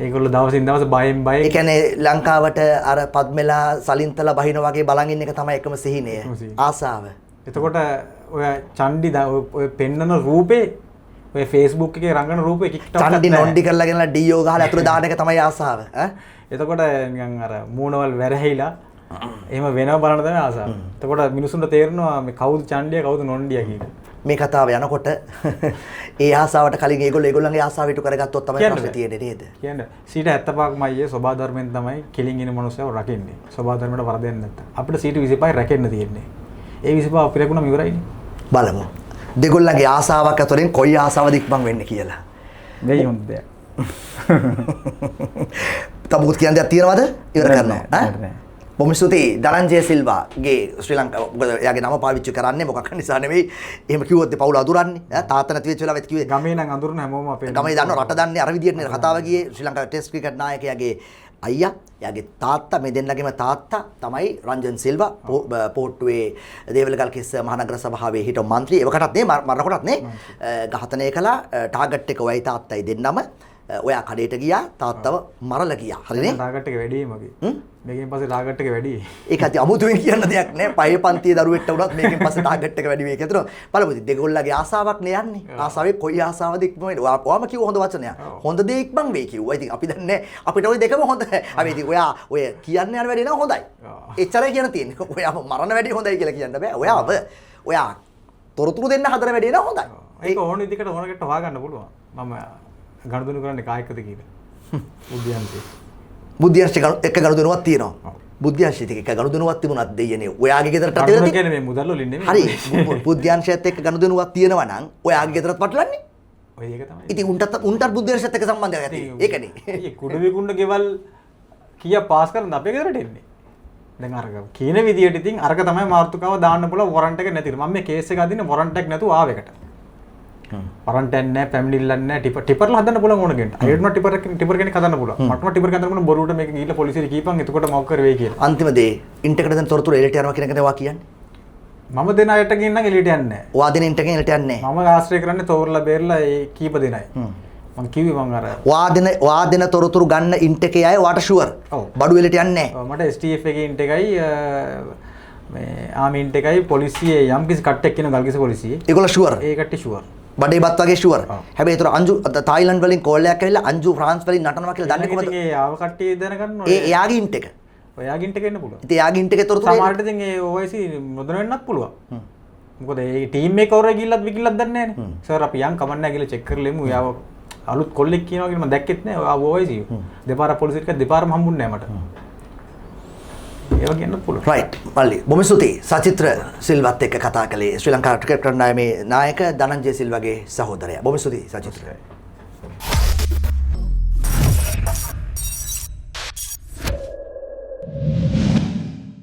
ඒගොල්ලෝ දවසින් දවස බයෙන් බය. ඒ කියන්නේ ලංකාවට අර පද්මලා සලින්තලා බහින වගේ බලන් ඉන්න එක තමයි එකම සිහිනය. ආසාව. එතකොට ඔය චණ්ඩි ඔය පෙන්නන රූපේ ඔය Facebook එකේ රංගන රූපේ TikTok එකක් චණ්ඩි නොන්ඩි කරලා ගෙනලා ඩීෝ ගහලා අතුරු දාන එක තමයි ආසාව. එතකොට නිකන් අර මූණවල් වැරහිලා එහෙම වෙනව බලන තමයි ආසාව. එතකොට මිනිසුන්ට තේරෙනවා මේ කවුද චණ්ඩියා කවුද නොන්ඩියා කියලා. මේ කතාව යනකොට ඒ ආසාවට කලින් ඒගොල්ලෝගේ ආසාව ඉටු කරගත්තොත් තමයි ප්‍රශ්නේ තියෙන්නේ නේද? කියන්නේ 75%ක්ම අයියේ ස්වභාව ධර්මෙන් තමයි කෙලින් ඉන මනුස්සයව රකින්නේ. ස්වභාව ධර්මයට වරදෙන්නේ නැත්තම්. අපිට 25% රැකෙන්න තියෙන්නේ. ඒ 25% අපි රැකුණාම ඉවරයිනේ. බලමු. දෙගොල්ලන්ගේ ආසාවක් අතරින් කොයි ආසාවද ඉක්මන් වෙන්නේ කියලා. මේ හොඳ දෙයක්. තමුත් කියන දෙයක් තියෙනවද? ඉවර කරනවා. ඈ? බොහොම ස්තුතියි දරංජය සිල්වාගේ ශ්‍රී ලංකාව මොකද එයාගේ නම පාවිච්චි කරන්නේ මොකක් නිසා නෙවෙයි එහෙම කිව්වොත් පවුල අඳුරන්නේ තාත්තා නැති වෙච්ච වෙලාවෙත් කිව්වේ ගමේ නම් අඳුරන හැමෝම අපේ ගමේ දන්නව රට දන්නේ අර විදියට නේ කතාව ගියේ ශ්‍රී ලංකාවේ ටෙස්ට් ක්‍රිකට් නායකයාගේ අයියා එයාගේ තාත්තා මේ දෙන්නගේම තාත්තා තමයි රංජන් සිල්වා පෝට්ටුවේ දේවලගල් කිස්ස මහනගර සභාවේ හිටපු මන්ත්‍රී ඒවකටත් නේ මරනකොටත් නේ ඝාතනය කළා ටාගට් එක ඔයයි තාත්තයි දෙන්නම ඔයා කඩේට ගියා තාත්තව මරලා ගියා හරිනේ ටාගට් එක වැඩි මගේ මේකෙන් පස්සේ ටාගට් එක වැඩි ඒක ඇති අමුතුවෙන් කියන්න දෙයක් නෑ පහේ පන්තියේ දරුවෙක්ට වුණත් මේකෙන් පස්සේ ටාගට් එක වැඩි වෙයි කියලා බලමු ඉතින් දෙගොල්ලගේ ආසාවක් නේ යන්නේ ආසාවේ කොයි ආසාවද ඉක්මවෙන්නේ ඔයාම කිව්ව හොඳ වචනයක් හොඳ දේ ඉක්මන් වෙයි කිව්වා ඉතින් අපි දන්නේ අපිට ওই දෙකම හොඳ අපි ඉතින් ඔයා ඔය කියන්න යන වැඩේ නම් හොඳයි එච්චරයි කියන තියෙන්නේ ඔයාම මරණ වැඩේ හොඳයි කියලා කියන්න බෑ ඔයා තොරතුරු දෙන්න හදන වැඩේ නම් හොඳයි ඒක ඕන විදිහකට ඕනකට හොයාගන්න පුළුවන් මම ගනුදෙනු කරන්නේ කායකද කියලා බුද්ධියන්ෂ එක ගනුදෙනුවක් තියෙනවා බුද්ධියන්ෂිත එක ගනුදෙනුවක් තිබුණත් දෙයනේ ඔයාගේ ගෙදරට ගනුදෙනු කියන්නේ මේ මුදල් වලින් නෙමෙයි හරි බුද්ධියන්ෂයත් එක්ක ගනුදෙනුවක් තියෙනවා නම් ඔයාගේ ගෙදරත් වටලන්නේ ඔය ඒක තමයි ඉතින් උන්ටත් බුද්ධියන්ෂයත් එක්ක සම්බන්ධයක් ඇති ඒකනේ මේ කුඩ විකුණ්ඩ ගෙවල් කීයක් පාස් කරනද අපේ ගෙදරට එන්නේ දැන් අර කියන විදියට ඉතින් අරක තමයි මාර්තුකාව දාන්න පුළුවන් වොරන්ට් එක නැතිව මම මේ කේස් එක අදින්න වොරන්ට් එක නැතුව ආවෙකට වරන්ට් එක නැහැ පැමිණිල්ලක් නැහැ ටිපර්ලා හදන්න පුළුවන් ඕන කෙනෙක් අයිඩ්ම ටිපර් කෙනෙක් හදන්න පුළුවන් මටම ටිපර් කෙනෙක් හදන්න පුළුවන් බොරුවට මේක ගිහිල්ලා පොලිසියට කියපන් එතකොට මොකක් කර වෙයි කියලා අන්තිම දේ ඉන්ටර්නෙට් එකෙන් තොරතුරු එලියට යනවා කියන එකද ඔයා කියන්නේ මම දෙන අයට ගෙන්නන් එලියට යන්නේ නැහැ ඔයා දෙන ඉන්ටර්නෙට් එකෙන් එලියට යන්නේ නැහැ මම ආශ්‍රය කරන්නේ තෝරලා බේරලා ඒ කීප දෙනයි මම කිව්වේ මම අර ඔයා දෙන තොරතුරු ගන්න ඉන්ට් එකේ අය ඔයාට ෂුවර් බඩු එලියට යන්නේ නැහැ මට STF එකේ ඉන්ට් එකයි මේ ආමි ඉන්ට් එකයි පොලිසියේ යම් කිසි කට්ටයක් කියන ගල්කිස්ස පොලිසියේ ඒගොල්ලෝ ෂුවර් ඒ කට්ටිය ෂුවර් බඩේ බත් වගේ ෂුවර් හැබැයි ඒතර අංජු තායිලන්ඩ් වලින් කෝල් එකක් ඇවිල්ලා අංජු ෆ්‍රාන්ස් වලින් නටනවා කියලා දන්නේ කොහොමද ඒ ආව කට්ටිය දැනගන්න ඕනේ එයාගේ ඉන්ට් එක ඔයාගේ ඉන්ට් එක එන්න පුළුවන් ඉතින් එයාගේ ඉන්ට් එකේ තොරතුරු සමහරට ඉතින් ඒ OIC නොදැන වෙන්නත් පුළුවන් මොකද ඒ ටීම් එක කවුරු ගිහිල්ලත් විකිල්ලත් දන්නේ නැහැ නේ සර් අපි යන් කමන්න නැහැ කියලා චෙක් කරලෙමු එයාව අලුත් කොල්ලෙක් කියනවා කියලා මම දැක්කෙත් නැහැ ඔයා OIC දෙපාර පොලිසියට දෙපාරම හම්බුන්නේ නැහැ මට ඒව කියන්න පුළුවන් රයිට් මල්ලි බොහොම ස්තුතියි සචිත්‍ර සිල්වත් එක්ක කතා කළේ ශ්‍රී ලංකා ක්‍රිකට් කණ්ඩායමේ නායක ධනංජය සිල්වාගේ සහෝදරයා බොහොම ස්තුතියි සචිත්‍ර